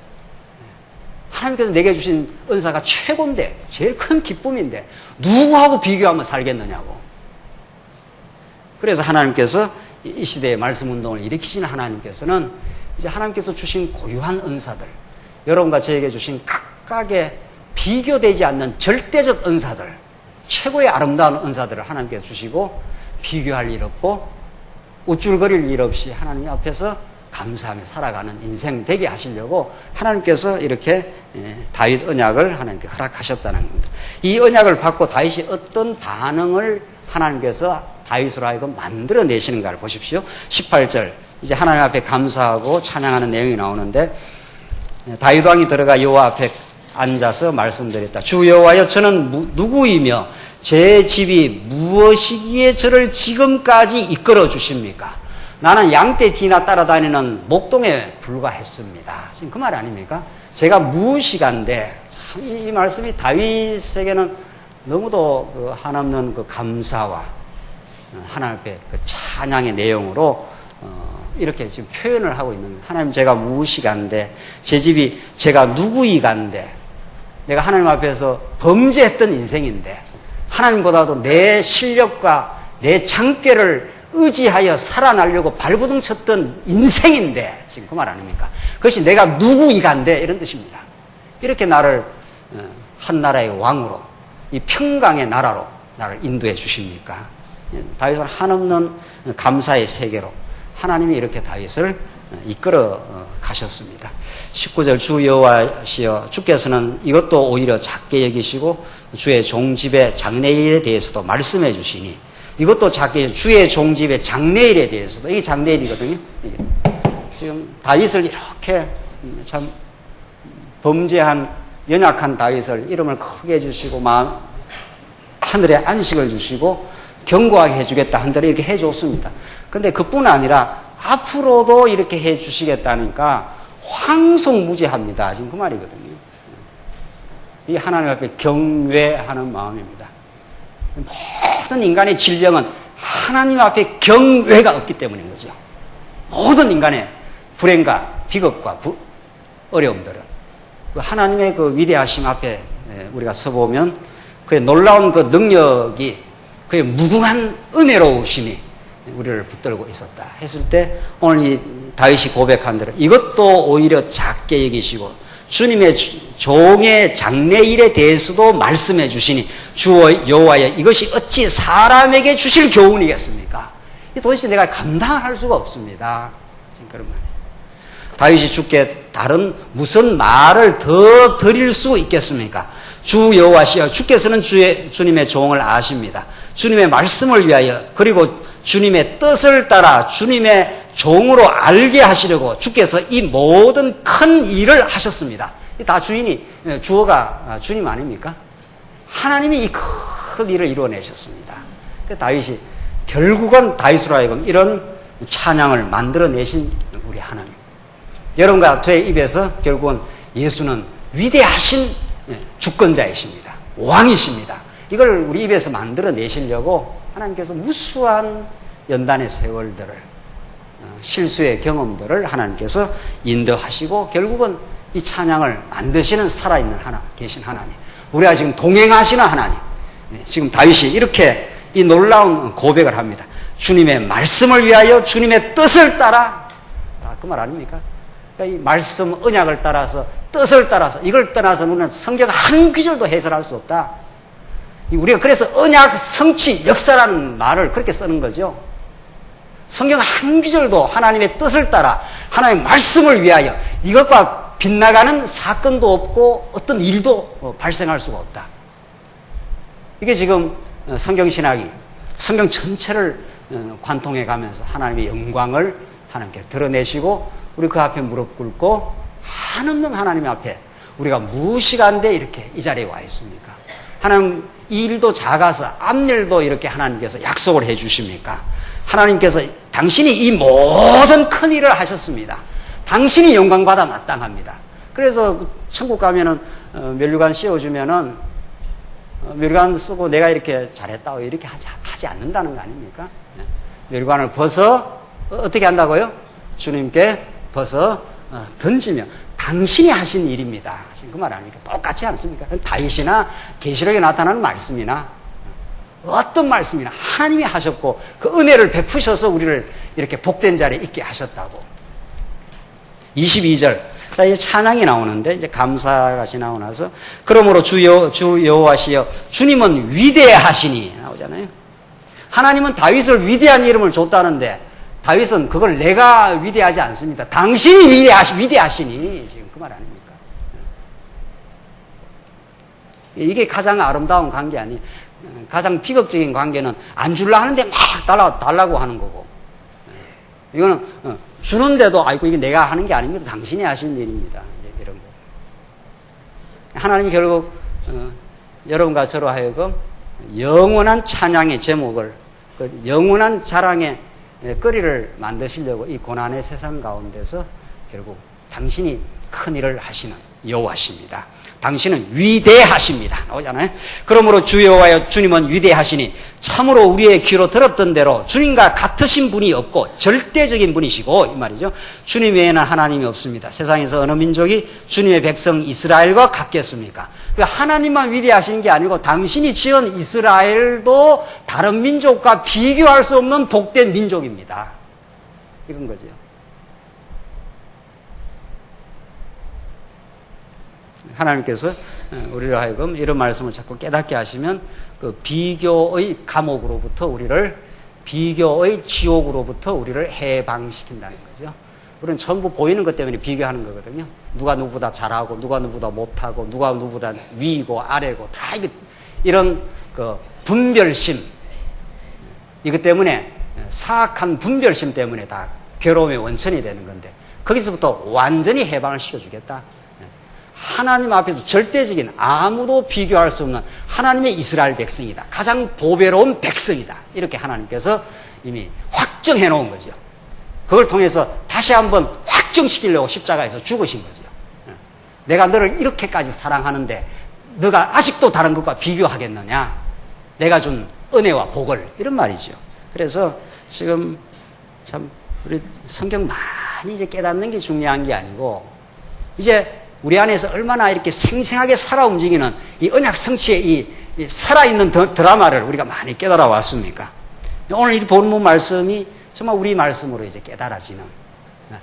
하나님께서 내게 주신 은사가 최고인데, 제일 큰 기쁨인데 누구하고 비교하면 살겠느냐고. 그래서 하나님께서 이 시대의 말씀 운동을 일으키신 하나님께서는 이제 하나님께서 주신 고유한 은사들, 여러분과 저에게 주신 각각의 비교되지 않는 절대적 은사들, 최고의 아름다운 은사들을 하나님께서 주시고 비교할 일 없고 우쭐거릴 일 없이 하나님 앞에서 감사하며 살아가는 인생 되게 하시려고 하나님께서 이렇게 다윗 언약을 하나님께 허락하셨다는 겁니다. 이 언약을 받고 다윗이 어떤 반응을 하나님께서 다윗으로 하여금 만들어내시는가를 보십시오. 18절 이제 하나님 앞에 감사하고 찬양하는 내용이 나오는데, 다윗 왕이 들어가 여호와 앞에 앉아서 말씀드렸다. 주 여호와여, 저는 누구이며 제 집이 무엇이기에 저를 지금까지 이끌어 주십니까? 나는 양떼 뒤나 따라다니는 목동에 불과했습니다. 지금 그 말 아닙니까? 제가 무엇이간데, 참 이 말씀이 다윗에게는 너무도 그 한없는 그 감사와 하나님 앞에 그 찬양의 내용으로 이렇게 지금 표현을 하고 있는, 하나님 제가 무엇이간데, 제 집이 제가 누구이간데, 내가 하나님 앞에서 범죄했던 인생인데, 하나님보다도 내 실력과 내 장꾀를 의지하여 살아나려고 발버둥 쳤던 인생인데, 지금 그 말 아닙니까? 그것이 내가 누구이간데 이런 뜻입니다. 이렇게 나를 한 나라의 왕으로, 이 평강의 나라로 나를 인도해 주십니까? 다윗은 한없는 감사의 세계로 하나님이 이렇게 다윗을 이끌어 가셨습니다. 19절 주 여호와시여, 주께서는 이것도 오히려 작게 여기시고 주의 종집의 장래일에 대해서도 말씀해 주시니, 이것도 작게, 주의 종집의 장래일에 대해서도, 이게 장래일이거든요. 이게. 지금 다윗을 이렇게 참 범죄한 연약한 다윗을 이름을 크게 해주시고 하늘에 안식을 주시고 견고하게 해주겠다 한 대로 이렇게 해줬습니다. 근데 그뿐 아니라 앞으로도 이렇게 해주시겠다니까 황송무죄합니다. 지금 그 말이거든요. 이 하나님 앞에 경외하는 마음입니다. 모든 인간의 질병은 하나님 앞에 경외가 없기 때문인 거죠. 모든 인간의 불행과 비극과 어려움들은 하나님의 그 위대하심 앞에 우리가 서보면 그의 놀라운 그 능력이, 그의 무궁한 은혜로우심이 우리를 붙들고 있었다 했을 때, 오늘 이 다윗이 고백한 대로 이것도 오히려 작게 여기시고 주님의 종의 장래일에 대해서도 말씀해 주시니, 주 여호와여, 이것이 어찌 사람에게 주실 교훈이겠습니까? 도대체 내가 감당할 수가 없습니다. 지금 그런 말이에요. 다윗이 주께 다른 무슨 말을 더 드릴 수 있겠습니까? 주 여호와시여, 주께서는 주님의 종을 아십니다. 주님의 말씀을 위하여, 그리고 주님의 뜻을 따라 주님의 종으로 알게 하시려고 주께서 이 모든 큰 일을 하셨습니다. 다 주인이, 주어가 주님 아닙니까? 하나님이 이 큰 일을 이루어내셨습니다. 다윗이 결국은 다윗으로 하여금 이런 찬양을 만들어내신 우리 하나님, 여러분과 저의 입에서 결국은 예수는 위대하신 주권자이십니다. 왕이십니다. 이걸 우리 입에서 만들어내시려고 하나님께서 무수한 연단의 세월들을, 실수의 경험들을 하나님께서 인도하시고 결국은 이 찬양을 만드시는 살아있는 계신 하나님, 우리가 지금 동행하시는 하나님, 지금 다윗이 이렇게 이 놀라운 고백을 합니다. 주님의 말씀을 위하여 주님의 뜻을 따라, 그 말 아닙니까? 그러니까 이 말씀 언약을 따라서, 뜻을 따라서, 이걸 떠나서 우리는 성경 한 귀절도 해설할 수 없다. 우리가 그래서 언약 성취 역사라는 말을 그렇게 쓰는 거죠. 성경 한 구절도 하나님의 뜻을 따라 하나님의 말씀을 위하여 이것과 빗나가는 사건도 없고 어떤 일도 발생할 수가 없다. 이게 지금 성경신학이 성경 전체를 관통해 가면서 하나님의 영광을 하나님께 드러내시고 우리 그 앞에 무릎 꿇고 한없는 하나님 앞에 우리가 무시간데 이렇게 이 자리에 와 있습니까? 하나님 이 일도 작아서 앞일도 이렇게 하나님께서 약속을 해 주십니까? 하나님께서 당신이 이 모든 큰 일을 하셨습니다. 당신이 영광받아 마땅합니다. 그래서 천국 가면은 면류관 씌워주면은 면류관 쓰고 내가 이렇게 잘했다고 이렇게 하지 않는다는 거 아닙니까? 면류관을 벗어 어떻게 한다고요? 주님께 벗어 던지면 당신이 하신 일입니다. 하신 그 말 아닙니까? 똑같지 않습니까? 다윗이나 계시록에 나타나는 말씀이나 어떤 말씀이나 하나님이 하셨고 그 은혜를 베푸셔서 우리를 이렇게 복된 자리에 있게 하셨다고. 22절. 자, 이제 찬양이 나오는데 이제 감사같이 나오고 나서 그러므로 주 여호와시여 주님은 위대하시니 나오잖아요. 하나님은 다윗을 위대한 이름을 줬다는데 다윗은 그걸 내가 위대하지 않습니다. 당신이 위대하시니 지금 그 말 아닙니까? 이게 가장 아름다운 관계 아니. 가장 비극적인 관계는 안 줄라 하는데 막 달라고 하는 거고. 이거는 주는데도 아이고 이게 내가 하는 게 아닙니다. 당신이 하신 일입니다. 이런 거. 하나님이 결국 여러분과 저로 하여금 영원한 찬양의 제목을 영원한 자랑의 거리를 만드시려고 이 고난의 세상 가운데서 결국 당신이 큰 일을 하시는 여호와십니다. 당신은 위대하십니다. 나오잖아요. 그러므로 주 여호와여 주님은 위대하시니 참으로 우리의 귀로 들었던 대로 주님과 같으신 분이 없고 절대적인 분이시고 이 말이죠. 주님 외에는 하나님이 없습니다. 세상에서 어느 민족이 주님의 백성 이스라엘과 같겠습니까? 하나님만 위대하신 게 아니고 당신이 지은 이스라엘도 다른 민족과 비교할 수 없는 복된 민족입니다. 이건 거죠. 하나님께서 우리를 하여금 이런 말씀을 자꾸 깨닫게 하시면 그 비교의 감옥으로부터 비교의 지옥으로부터 우리를 해방시킨다는 거죠. 우리는 전부 보이는 것 때문에 비교하는 거거든요. 누가 누구보다 잘하고 누가 누구보다 못하고 누가 누구보다 위고 아래고 다 이런 그 분별심 이것 때문에 사악한 분별심 때문에 다 괴로움의 원천이 되는 건데 거기서부터 완전히 해방을 시켜주겠다. 하나님 앞에서 절대적인 아무도 비교할 수 없는 하나님의 이스라엘 백성이다. 가장 보배로운 백성이다. 이렇게 하나님께서 이미 확정해 놓은 거죠. 그걸 통해서 다시 한번 확정시키려고 십자가에서 죽으신 거죠. 내가 너를 이렇게까지 사랑하는데 너가 아직도 다른 것과 비교하겠느냐? 내가 준 은혜와 복을 이런 말이죠. 그래서 지금 참 우리 성경 많이 이제 깨닫는 게 중요한 게 아니고 이제 우리 안에서 얼마나 이렇게 생생하게 살아 움직이는 이 언약 성취의 이 살아있는 드라마를 우리가 많이 깨달아 왔습니까? 오늘 이 본문 말씀이 정말 우리 말씀으로 이제 깨달아지는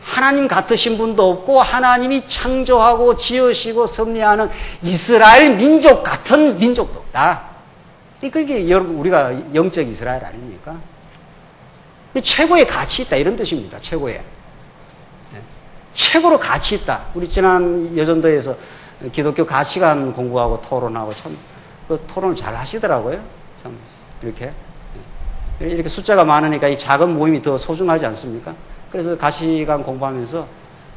하나님 같으신 분도 없고 하나님이 창조하고 지으시고 섭리하는 이스라엘 민족 같은 민족도 없다. 그게 여러분 우리가 영적 이스라엘 아닙니까? 최고의 가치 있다 이런 뜻입니다. 최고로 가치 있다. 우리 지난 여전도에서 기독교 가치관 공부하고 토론하고 참 그 토론을 잘 하시더라고요. 참 이렇게 숫자가 많으니까 이 작은 모임이 더 소중하지 않습니까? 그래서 가치관 공부하면서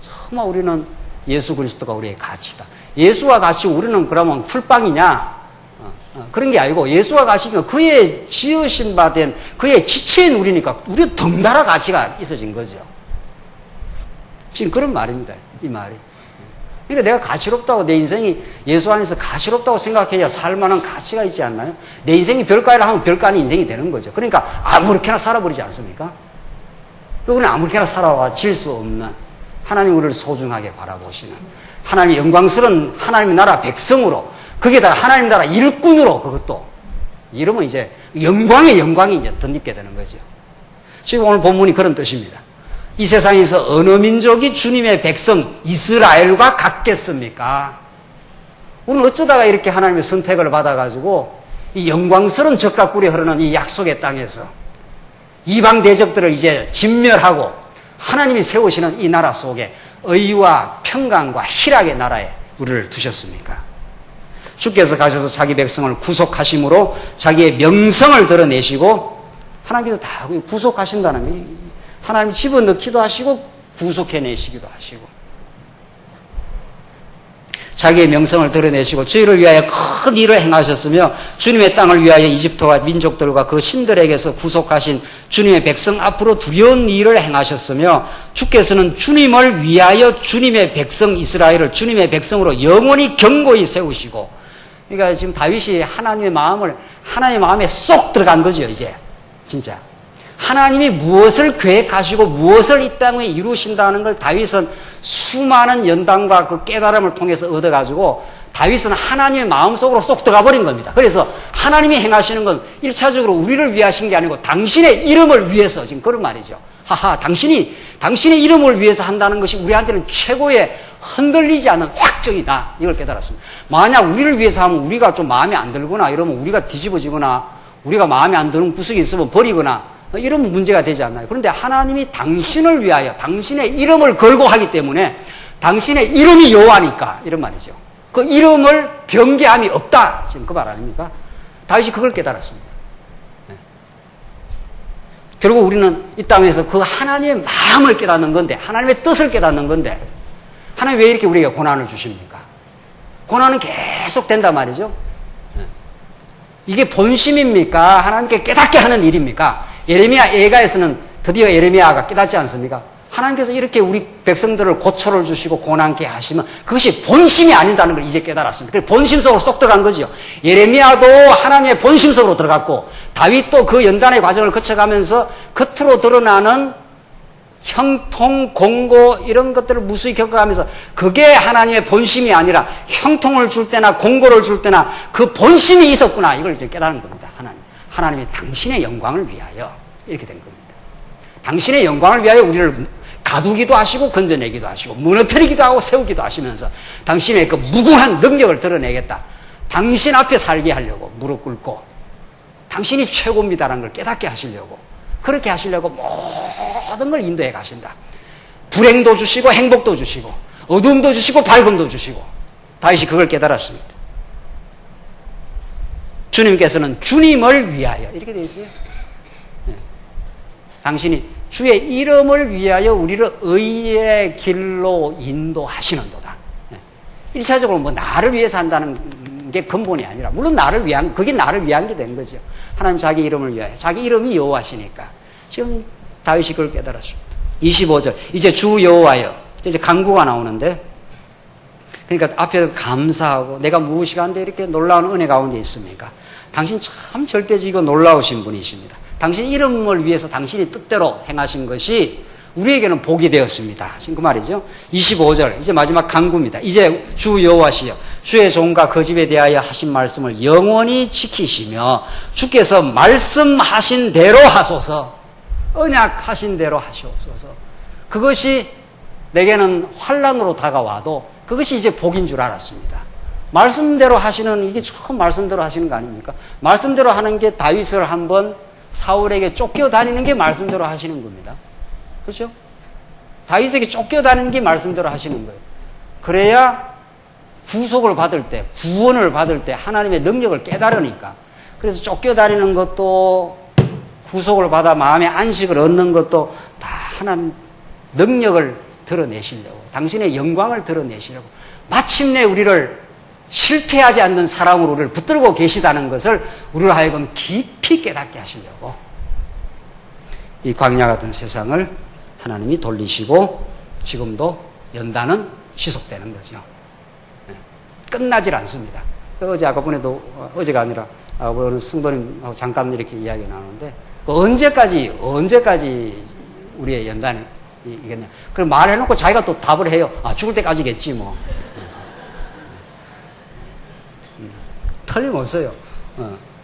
정말 우리는 예수 그리스도가 우리의 가치다. 예수와 같이 우리는 그러면 풀빵이냐? 그런 게 아니고 예수와 같이는 그의 지으신 바 된 그의 지체인 우리니까 우리는 덩달아 가치가 있어진 거죠. 지금 그런 말입니다. 이 말이. 그러니까 내가 가치롭다고 내 인생이 예수 안에서 가치롭다고 생각해야 살만한 가치가 있지 않나요? 내 인생이 별가를 하면 별가 아닌 인생이 되는 거죠. 그러니까 아무렇게나 살아버리지 않습니까? 그거는 아무렇게나 살아질 수 없는 하나님 우리를 소중하게 바라보시는 하나님의 영광스러운 하나님의 나라 백성으로 거기에다가 하나님 나라 일꾼으로 그것도 이러면 이제 영광의 영광이 이제 덧입게 되는 거죠. 지금 오늘 본문이 그런 뜻입니다. 이 세상에서 어느 민족이 주님의 백성 이스라엘과 같겠습니까? 우리는 어쩌다가 이렇게 하나님의 선택을 받아가지고 이 영광스러운 젖과 꿀이 흐르는 이 약속의 땅에서 이방 대적들을 이제 진멸하고 하나님이 세우시는 이 나라 속에 의와 평강과 희락의 나라에 우리를 두셨습니까? 주께서 가셔서 자기 백성을 구속하심으로 자기의 명성을 드러내시고 하나님께서 다 구속하신다는 거예요. 하나님이 집어넣기도 하시고 구속해내시기도 하시고 자기의 명성을 드러내시고 저희를 위하여 큰 일을 행하셨으며 주님의 땅을 위하여 이집트와 민족들과 그 신들에게서 구속하신 주님의 백성 앞으로 두려운 일을 행하셨으며 주께서는 주님을 위하여 주님의 백성 이스라엘을 주님의 백성으로 영원히 견고히 세우시고 그러니까 지금 다윗이 하나님의 마음에 쏙 들어간 거죠. 이제 진짜 하나님이 무엇을 계획하시고 무엇을 이 땅에 이루신다는 걸 다윗은 수많은 연단과 그 깨달음을 통해서 얻어가지고 다윗은 하나님의 마음속으로 쏙 들어가 버린 겁니다. 그래서 하나님이 행하시는 건 1차적으로 우리를 위하신 게 아니고 당신의 이름을 위해서 지금 그런 말이죠. 하하, 당신의 이름을 위해서 한다는 것이 우리한테는 최고의 흔들리지 않는 확정이다. 이걸 깨달았습니다. 만약 우리를 위해서 하면 우리가 좀 마음에 안 들거나 이러면 우리가 뒤집어지거나 우리가 마음에 안 드는 구석이 있으면 버리거나 이러면 문제가 되지 않나요? 그런데 하나님이 당신을 위하여 당신의 이름을 걸고 하기 때문에 당신의 이름이 여호와니까 이런 말이죠. 그 이름을 변개함이 없다. 지금 그 말 아닙니까? 다윗이 그걸 깨달았습니다. 네. 결국 우리는 이 땅에서 그 하나님의 마음을 깨닫는 건데 하나님의 뜻을 깨닫는 건데 하나님 왜 이렇게 우리에게 고난을 주십니까? 고난은 계속 된단 말이죠. 네. 이게 본심입니까? 하나님께 깨닫게 하는 일입니까? 예레미야 예가에서는 드디어 예레미야가 깨닫지 않습니까? 하나님께서 이렇게 우리 백성들을 고초를 주시고 고난케 하시면 그것이 본심이 아니다는 걸 이제 깨달았습니다. 그래서 본심 속으로 쏙 들어간 거죠. 예레미야도 하나님의 본심 속으로 들어갔고 다윗도 그 연단의 과정을 거쳐가면서 겉으로 드러나는 형통, 공고 이런 것들을 무수히 겪어가면서 그게 하나님의 본심이 아니라 형통을 줄 때나 공고를 줄 때나 그 본심이 있었구나 이걸 이제 깨달은 겁니다. 하나님이 당신의 영광을 위하여 이렇게 된 겁니다. 당신의 영광을 위하여 우리를 가두기도 하시고 건져내기도 하시고 무너뜨리기도 하고 세우기도 하시면서 당신의 그 무궁한 능력을 드러내겠다. 당신 앞에 살게 하려고 무릎 꿇고 당신이 최고입니다라는 걸 깨닫게 하시려고 그렇게 하시려고 모든 걸 인도해 가신다. 불행도 주시고 행복도 주시고 어둠도 주시고 밝음도 주시고 다윗이 그걸 깨달았습니다. 주님께서는 주님을 위하여 이렇게 되어 있어요. 네. 당신이 주의 이름을 위하여 우리를 의의 길로 인도하시는도다. 네. 1차적으로 뭐 나를 위해서 한다는 게 근본이 아니라 물론 그게 나를 위한 게 된 거죠. 하나님 자기 이름을 위하여 자기 이름이 여호와시니까 지금 다윗이 그걸 깨달았습니다. 25절 이제 주 여호와여 이제 간구가 나오는데 그러니까 앞에서 감사하고 내가 무엇이 가운데 이렇게 놀라운 은혜 가운데 있습니까? 당신 참 절대적이고 놀라우신 분이십니다. 당신 이름을 위해서 당신이 뜻대로 행하신 것이 우리에게는 복이 되었습니다. 지금 그 말이죠. 25절 이제 마지막 간구입니다. 이제 주 여호와시여 주의 종과 그 집에 대하여 하신 말씀을 영원히 지키시며 주께서 말씀하신 대로 하소서 언약하신 대로 하시옵소서. 그것이 내게는 환난으로 다가와도 그것이 이제 복인 줄 알았습니다. 말씀대로 하시는 이게 처음 말씀대로 하시는 거 아닙니까? 말씀대로 하는 게 다윗을 한번 사울에게 쫓겨다니는 게 말씀대로 하시는 겁니다. 그렇죠? 다윗에게 쫓겨다니는 게 말씀대로 하시는 거예요. 그래야 구속을 받을 때, 구원을 받을 때 하나님의 능력을 깨달으니까. 그래서 쫓겨다니는 것도 구속을 받아 마음의 안식을 얻는 것도 다 하나님 능력을 드러내시려고, 당신의 영광을 드러내시려고, 마침내 우리를 실패하지 않는 사랑으로 우리를 붙들고 계시다는 것을 우리로 하여금 깊이 깨닫게 하시려고 이 광야 같은 세상을 하나님이 돌리시고 지금도 연단은 지속되는 거죠. 끝나질 않습니다. 어제 아까 보내도 어제가 아니라 오늘 성도님하고 잠깐 이렇게 이야기 나누는데 언제까지 우리의 연단이 이겠냐. 그럼 말해놓고 자기가 또 답을 해요. 죽을 때까지겠지 뭐. 틀림없어요.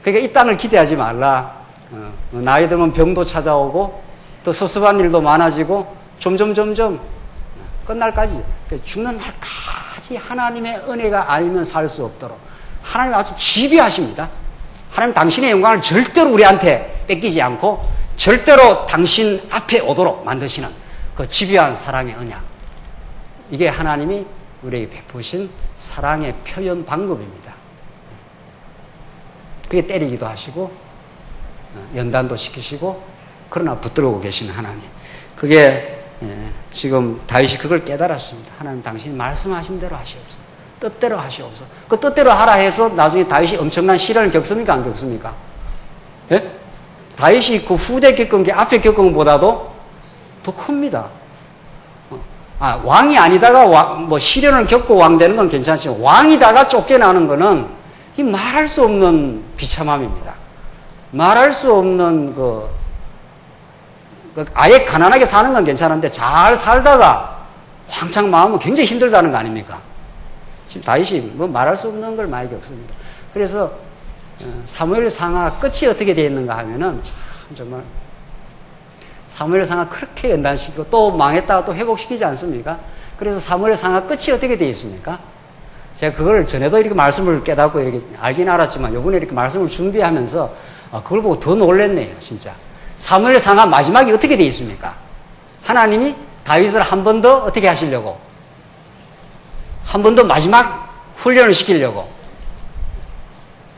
그러니까 이 땅을 기대하지 말라. 나이 들면 병도 찾아오고 또 섭섭한 일도 많아지고 점점 끝날까지 죽는 날까지 하나님의 은혜가 아니면 살 수 없도록 하나님 아주 지배하십니다. 하나님 당신의 영광을 절대로 우리한테 뺏기지 않고 절대로 당신 앞에 오도록 만드시는 그 집요한 사랑의 언약. 이게 하나님이 우리에게 베푸신 사랑의 표현 방법입니다. 그게 때리기도 하시고 연단도 시키시고 그러나 붙들고 계시는 하나님. 그게 지금 다윗이 그걸 깨달았습니다. 하나님 당신이 말씀하신 대로 하시옵소서. 뜻대로 하시옵소서. 그 뜻대로 하라 해서 나중에 다윗이 엄청난 시련을 겪습니까? 안 겪습니까? 예? 다윗이 그 후대 겪은 게 앞에 겪은 것보다도 더 큽니다. 왕이 아니다가 뭐 시련을 겪고 왕 되는 건 괜찮지만 왕이다가 쫓겨나는 거는 이 말할 수 없는 비참함입니다. 말할 수 없는 아예 가난하게 사는 건 괜찮은데 잘 살다가 왕창 마음은 굉장히 힘들다는 거 아닙니까? 지금 다윗이 뭐 말할 수 없는 걸 많이 겪습니다. 그래서 사무엘 상하 끝이 어떻게 되어 있는가 하면은 참 정말 사무엘 상하 그렇게 연단시키고 또 망했다가 또 회복시키지 않습니까? 그래서 사무엘 상하 끝이 어떻게 되어 있습니까? 제가 그걸 전에도 이렇게 말씀을 깨닫고 이렇게 알긴 알았지만 요번에 이렇게 말씀을 준비하면서 그걸 보고 더 놀랐네요, 진짜. 사무엘 상하 마지막이 어떻게 되어 있습니까? 하나님이 다윗을 한 번 더 어떻게 하시려고? 한 번 더 마지막 훈련을 시키려고.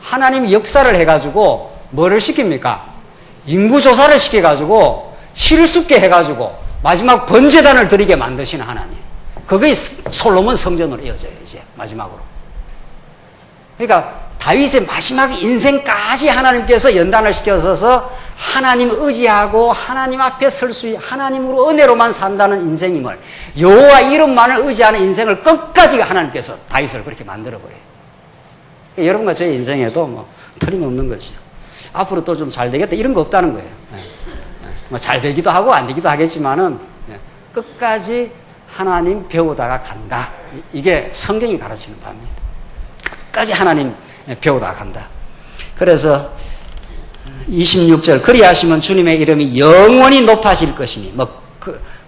하나님이 역사를 해가지고 뭐를 시킵니까? 인구조사를 시켜가지고 실습게 해가지고 마지막 번제단을 드리게 만드시는 하나님. 그게 솔로몬 성전으로 이어져요, 이제 마지막으로. 그러니까 다윗의 마지막 인생까지 하나님께서 연단을 시켜서 하나님 의지하고 하나님 앞에 설 수, 하나님으로 은혜로만 산다는 인생임을, 여호와 이름만을 의지하는 인생을 끝까지 하나님께서 다윗을 그렇게 만들어버려요. 여러분과 저의 인생에도 뭐 틀림없는 것이죠. 앞으로 또 좀 잘 되겠다 이런 거 없다는 거예요. 뭐 잘 되기도 하고 안 되기도 하겠지만은 끝까지 하나님 배우다가 간다. 이게 성경이 가르치는 바입니다. 끝까지 하나님 배우다가 간다. 그래서 26절 그리하시면 주님의 이름이 영원히 높아질 것이니,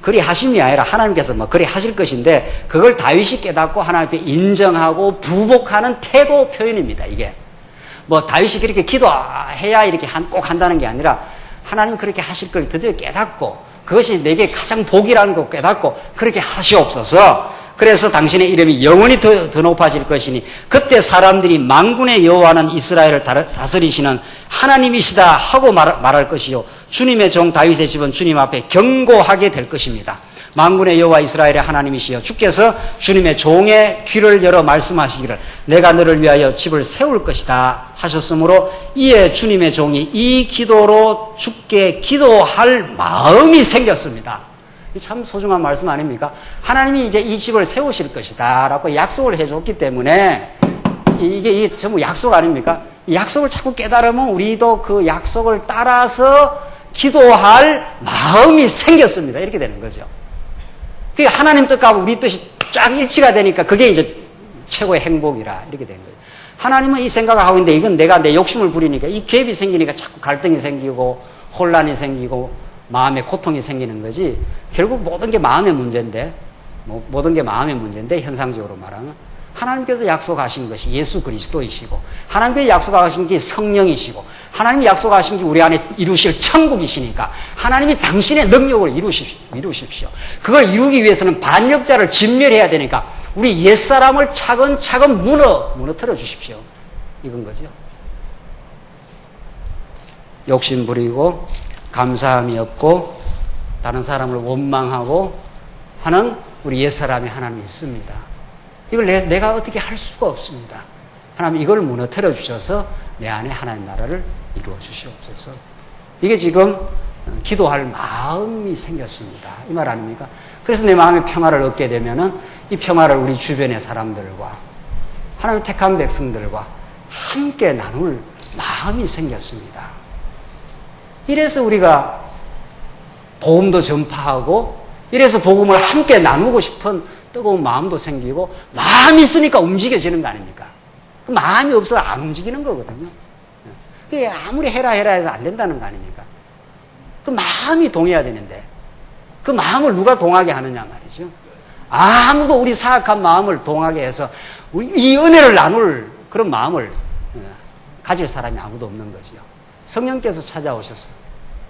그리하심이 아니라 하나님께서 그리하실 것인데, 그걸 다윗이 깨닫고 하나님 앞에 인정하고 부복하는 태도 표현입니다. 이게 다윗이 그렇게 기도해야 이렇게 꼭 한다는 게 아니라 하나님 그렇게 하실 걸 드디어 깨닫고, 그것이 내게 가장 복이라는 걸 깨닫고 그렇게 하시옵소서. 그래서 당신의 이름이 영원히 더 높아질 것이니 그때 사람들이 만군의 여호와는 이스라엘을 다스리시는 하나님이시다 하고 말할 것이요, 주님의 종 다윗의 집은 주님 앞에 경고하게 될 것입니다. 만군의 여호와 이스라엘의 하나님이시여, 주께서 주님의 종의 귀를 열어 말씀하시기를 내가 너를 위하여 집을 세울 것이다 하셨으므로, 이에 주님의 종이 이 기도로 주께 기도할 마음이 생겼습니다. 참 소중한 말씀 아닙니까? 하나님이 이제 이 집을 세우실 것이다 라고 약속을 해줬기 때문에, 이게 전부 약속 아닙니까? 이 약속을 자꾸 깨달으면 우리도 그 약속을 따라서 기도할 마음이 생겼습니다. 이렇게 되는 거죠. 그게 하나님 뜻과 우리 뜻이 쫙 일치가 되니까 그게 이제 최고의 행복이라 이렇게 된 거예요. 하나님은 이 생각을 하고 있는데 이건 내가 내 욕심을 부리니까 이 갭이 생기니까 자꾸 갈등이 생기고 혼란이 생기고 마음의 고통이 생기는 거지, 결국 모든 게 마음의 문제인데, 모든 게 마음의 문제인데, 현상적으로 말하면 하나님께서 약속하신 것이 예수 그리스도이시고, 하나님께서 약속하신 게 성령이시고, 하나님이 약속하신 게 우리 안에 이루실 천국이시니까 하나님이 당신의 능력을 이루십시오. 그걸 이루기 위해서는 반역자를 진멸해야 되니까 우리 옛사람을 차근차근 무너뜨려 주십시오. 이건 거죠. 욕심 부리고 감사함이 없고 다른 사람을 원망하고 하는 우리 옛사람이 하나님이 있습니다. 이걸 내가 어떻게 할 수가 없습니다. 하나님 이걸 무너뜨려 주셔서 내 안에 하나님 나라를 이루어 주시옵소서. 이게 지금 기도할 마음이 생겼습니다. 이 말 아닙니까? 그래서 내 마음에 평화를 얻게 되면은 이 평화를 우리 주변의 사람들과 하나님 택한 백성들과 함께 나눌 마음이 생겼습니다. 이래서 우리가 복음도 전파하고, 이래서 복음을 함께 나누고 싶은 뜨거운 마음도 생기고, 마음이 있으니까 움직여지는 거 아닙니까? 그 마음이 없어서 안 움직이는 거거든요. 그게 아무리 해라 해서 안 된다는 거 아닙니까? 그 마음이 동해야 되는데, 그 마음을 누가 동하게 하느냐 말이죠. 아무도 우리 사악한 마음을 동하게 해서 이 은혜를 나눌 그런 마음을 가질 사람이 아무도 없는 거죠. 성령께서 찾아오셔서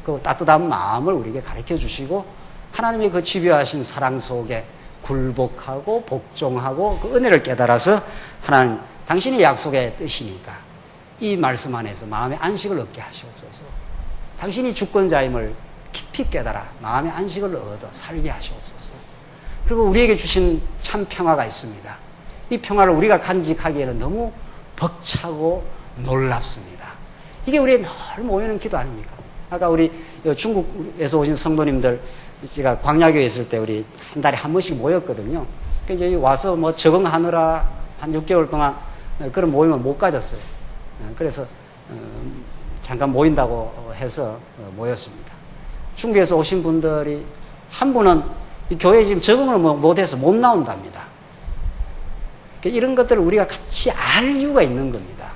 그 따뜻한 마음을 우리에게 가르쳐 주시고 하나님의 그 집요하신 사랑 속에 굴복하고 복종하고 그 은혜를 깨달아서 하나님 당신의 약속의 뜻이니까 이 말씀 안에서 마음의 안식을 얻게 하시옵소서. 당신이 주권자임을 깊이 깨달아 마음의 안식을 얻어 살게 하시옵소서. 그리고 우리에게 주신 참 평화가 있습니다. 이 평화를 우리가 간직하기에는 너무 벅차고 놀랍습니다. 이게 우리의 늘 모이는 기도 아닙니까? 아까 우리 중국에서 오신 성도님들 제가 광야교에 있을 때 우리 한 달에 한 번씩 모였거든요. 이제 와서 뭐 적응하느라 한 6개월 동안 그런 모임을 못 가졌어요. 그래서 잠깐 모인다고 해서 모였습니다. 중국에서 오신 분들이 한 분은 이 교회에 지금 적응을 못해서 못 나온답니다. 이런 것들을 우리가 같이 알 이유가 있는 겁니다.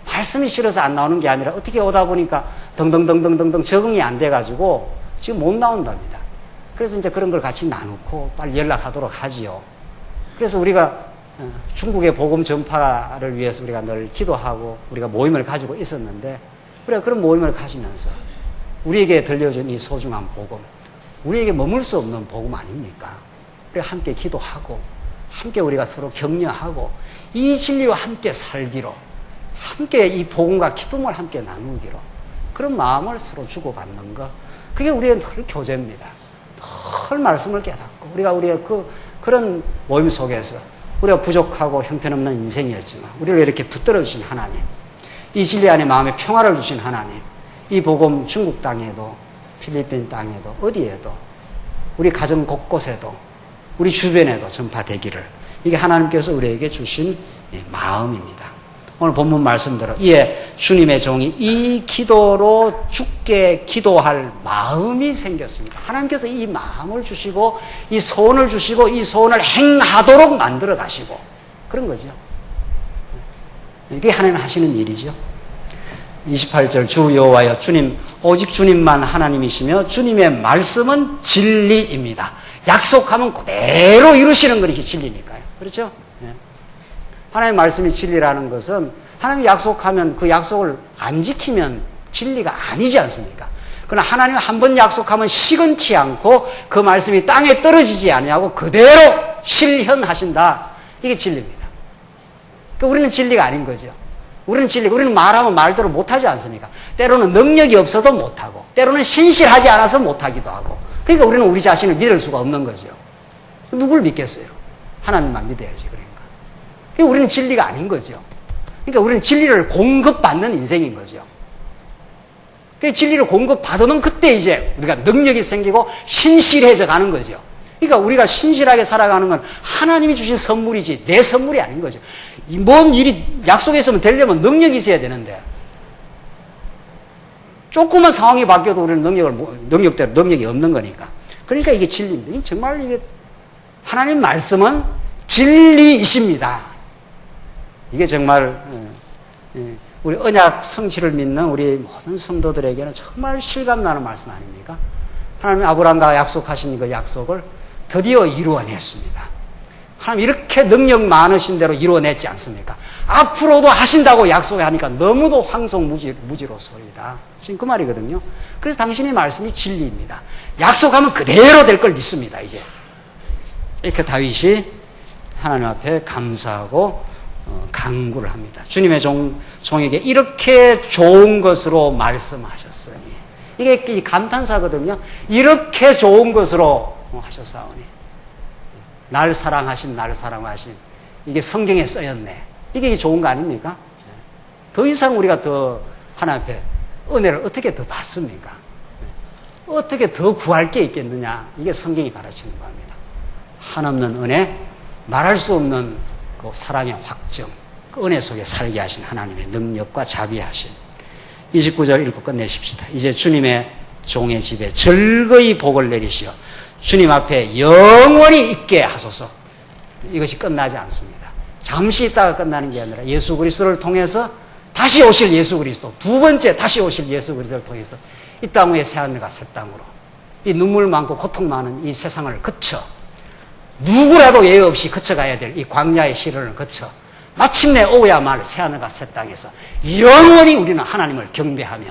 말씀이 싫어서 안 나오는 게 아니라 어떻게 오다 보니까 덩덩덩덩덩덩 적응이 안 돼가지고 지금 못 나온답니다. 그래서 이제 그런 걸 같이 나누고 빨리 연락하도록 하지요. 그래서 우리가 중국의 복음 전파를 위해서 우리가 늘 기도하고 우리가 모임을 가지고 있었는데 우리가 그런 모임을 가지면서 우리에게 들려준 이 소중한 복음, 우리에게 머물 수 없는 복음 아닙니까? 우리가 함께 기도하고 함께 우리가 서로 격려하고 이 진리와 함께 살기로 함께 이 복음과 기쁨을 함께 나누기로 그런 마음을 서로 주고받는 것, 그게 우리의 늘 교제입니다. 늘 말씀을 깨닫고 우리가 그런 모임 속에서 우리가 부족하고 형편없는 인생이었지만 우리를 이렇게 붙들어 주신 하나님, 이 진리 안에 마음의 평화를 주신 하나님, 이 복음 중국 땅에도 필리핀 땅에도 어디에도 우리 가정 곳곳에도 우리 주변에도 전파되기를, 이게 하나님께서 우리에게 주신 마음입니다. 오늘 본문 말씀대로 이에 주님의 종이 이 기도로 주께 기도할 마음이 생겼습니다. 하나님께서 이 마음을 주시고 이 소원을 주시고 이 소원을 행하도록 만들어 가시고 그런 거죠. 이게 하나님 하시는 일이죠. 28절 주 여호와여 주님 오직 주님만 하나님이시며 주님의 말씀은 진리입니다. 약속하면 그대로 이루시는 것이 진리니까요. 그렇죠? 하나님의 말씀이 진리라는 것은 하나님이 약속하면 그 약속을 안 지키면 진리가 아니지 않습니까? 그러나 하나님은 한 번 약속하면 시건치 않고 그 말씀이 땅에 떨어지지 아니하고 그대로 실현하신다. 이게 진리입니다. 그러니까 우리는 진리가 아닌 거죠. 우리는 말하면 말대로 못하지 않습니까? 때로는 능력이 없어도 못하고 때로는 신실하지 않아서 못하기도 하고, 그러니까 우리는 우리 자신을 믿을 수가 없는 거죠. 누굴 믿겠어요? 하나님만 믿어야지. 그러니까 우리는 진리가 아닌 거죠. 그러니까 우리는 진리를 공급받는 인생인 거죠. 그러니까 진리를 공급받으면 그때 이제 우리가 능력이 생기고 신실해져 가는 거죠. 그러니까 우리가 신실하게 살아가는 건 하나님이 주신 선물이지 내 선물이 아닌 거죠. 뭔 일이 약속에 있으면 되려면 능력이 있어야 되는데 조그만 상황이 바뀌어도 우리는 능력대로 능력이 없는 거니까. 그러니까 이게 진리입니다. 정말 이게 하나님 말씀은 진리이십니다. 이게 정말 우리 언약 성취를 믿는 우리 모든 성도들에게는 정말 실감나는 말씀 아닙니까? 하나님이 아브라함과 약속하신 그 약속을 드디어 이루어냈습니다. 하나님 이렇게 능력 많으신 대로 이루어냈지 않습니까? 앞으로도 하신다고 약속하니까 너무도 황송무지로소이다. 지금 그 말이거든요. 그래서 당신의 말씀이 진리입니다. 약속하면 그대로 될 걸 믿습니다. 이제 이렇게 다윗이 하나님 앞에 감사하고 간구를 합니다. 주님의 종에게 이렇게 좋은 것으로 말씀하셨으니, 이게 감탄사거든요. 이렇게 좋은 것으로 하셨사오니, 날 사랑하심 이게 성경에 써였네. 이게 좋은 거 아닙니까? 더 이상 우리가 더 하나님 앞에 은혜를 어떻게 더 받습니까? 어떻게 더 구할 게 있겠느냐? 이게 성경이 가르치는 겁니다. 한없는 은혜, 말할 수 없는 그 사랑의 확정, 그 은혜 속에 살게 하신 하나님의 능력과 자비하신. 29절 읽고 끝내십시다. 이제 주님의 종의 집에 즐거이 복을 내리시어 주님 앞에 영원히 있게 하소서. 이것이 끝나지 않습니다. 잠시 있다가 끝나는 게 아니라 예수 그리스도를 통해서 다시 오실 예수 그리스도, 두 번째 다시 오실 예수 그리스도를 통해서 이 땅 위에 새하늘과 새 땅으로 이 눈물 많고 고통 많은 이 세상을 거쳐 누구라도 예외 없이 거쳐가야 될 이 광야의 시련을 거쳐 마침내 오야말 새하늘과 새 땅에서 영원히 우리는 하나님을 경배하며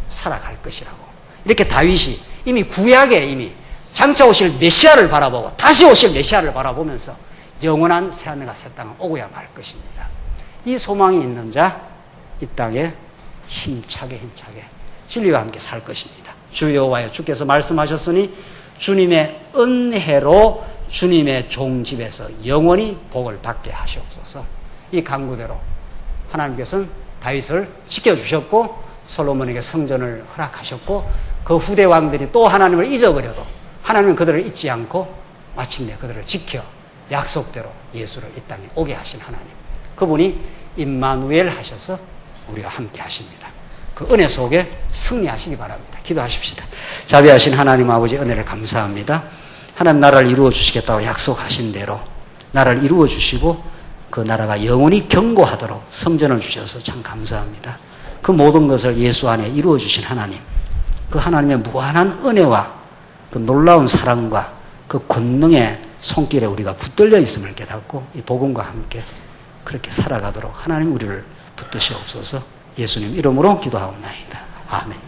살아갈 것이라고. 이렇게 다윗이 이미 구약에 이미 장차 오실 메시아를 바라보고 다시 오실 메시아를 바라보면서 영원한 새하늘과 새 땅은 오고야 말 것입니다. 이 소망이 있는 자, 이 땅에 힘차게 진리와 함께 살 것입니다. 주 여호와여, 주께서 말씀하셨으니 주님의 은혜로 주님의 종집에서 영원히 복을 받게 하시옵소서. 이 간구대로 하나님께서는 다윗을 지켜주셨고 솔로몬에게 성전을 허락하셨고 그 후대 왕들이 또 하나님을 잊어버려도 하나님은 그들을 잊지 않고 마침내 그들을 지켜 약속대로 예수를 이 땅에 오게 하신 하나님, 그분이 임마누엘 하셔서 우리가 함께 하십니다. 그 은혜 속에 승리하시기 바랍니다. 기도하십시다. 자비하신 하나님 아버지, 은혜를 감사합니다. 하나님 나라를 이루어 주시겠다고 약속하신 대로 나라를 이루어 주시고 그 나라가 영원히 견고하도록 성전을 주셔서 참 감사합니다. 그 모든 것을 예수 안에 이루어 주신 하나님, 그 하나님의 무한한 은혜와 그 놀라운 사랑과 그 권능의 손길에 우리가 붙들려 있음을 깨닫고 이 복음과 함께 그렇게 살아가도록 하나님 우리를 붙드시옵소서. 예수님 이름으로 기도하옵나이다. 아멘.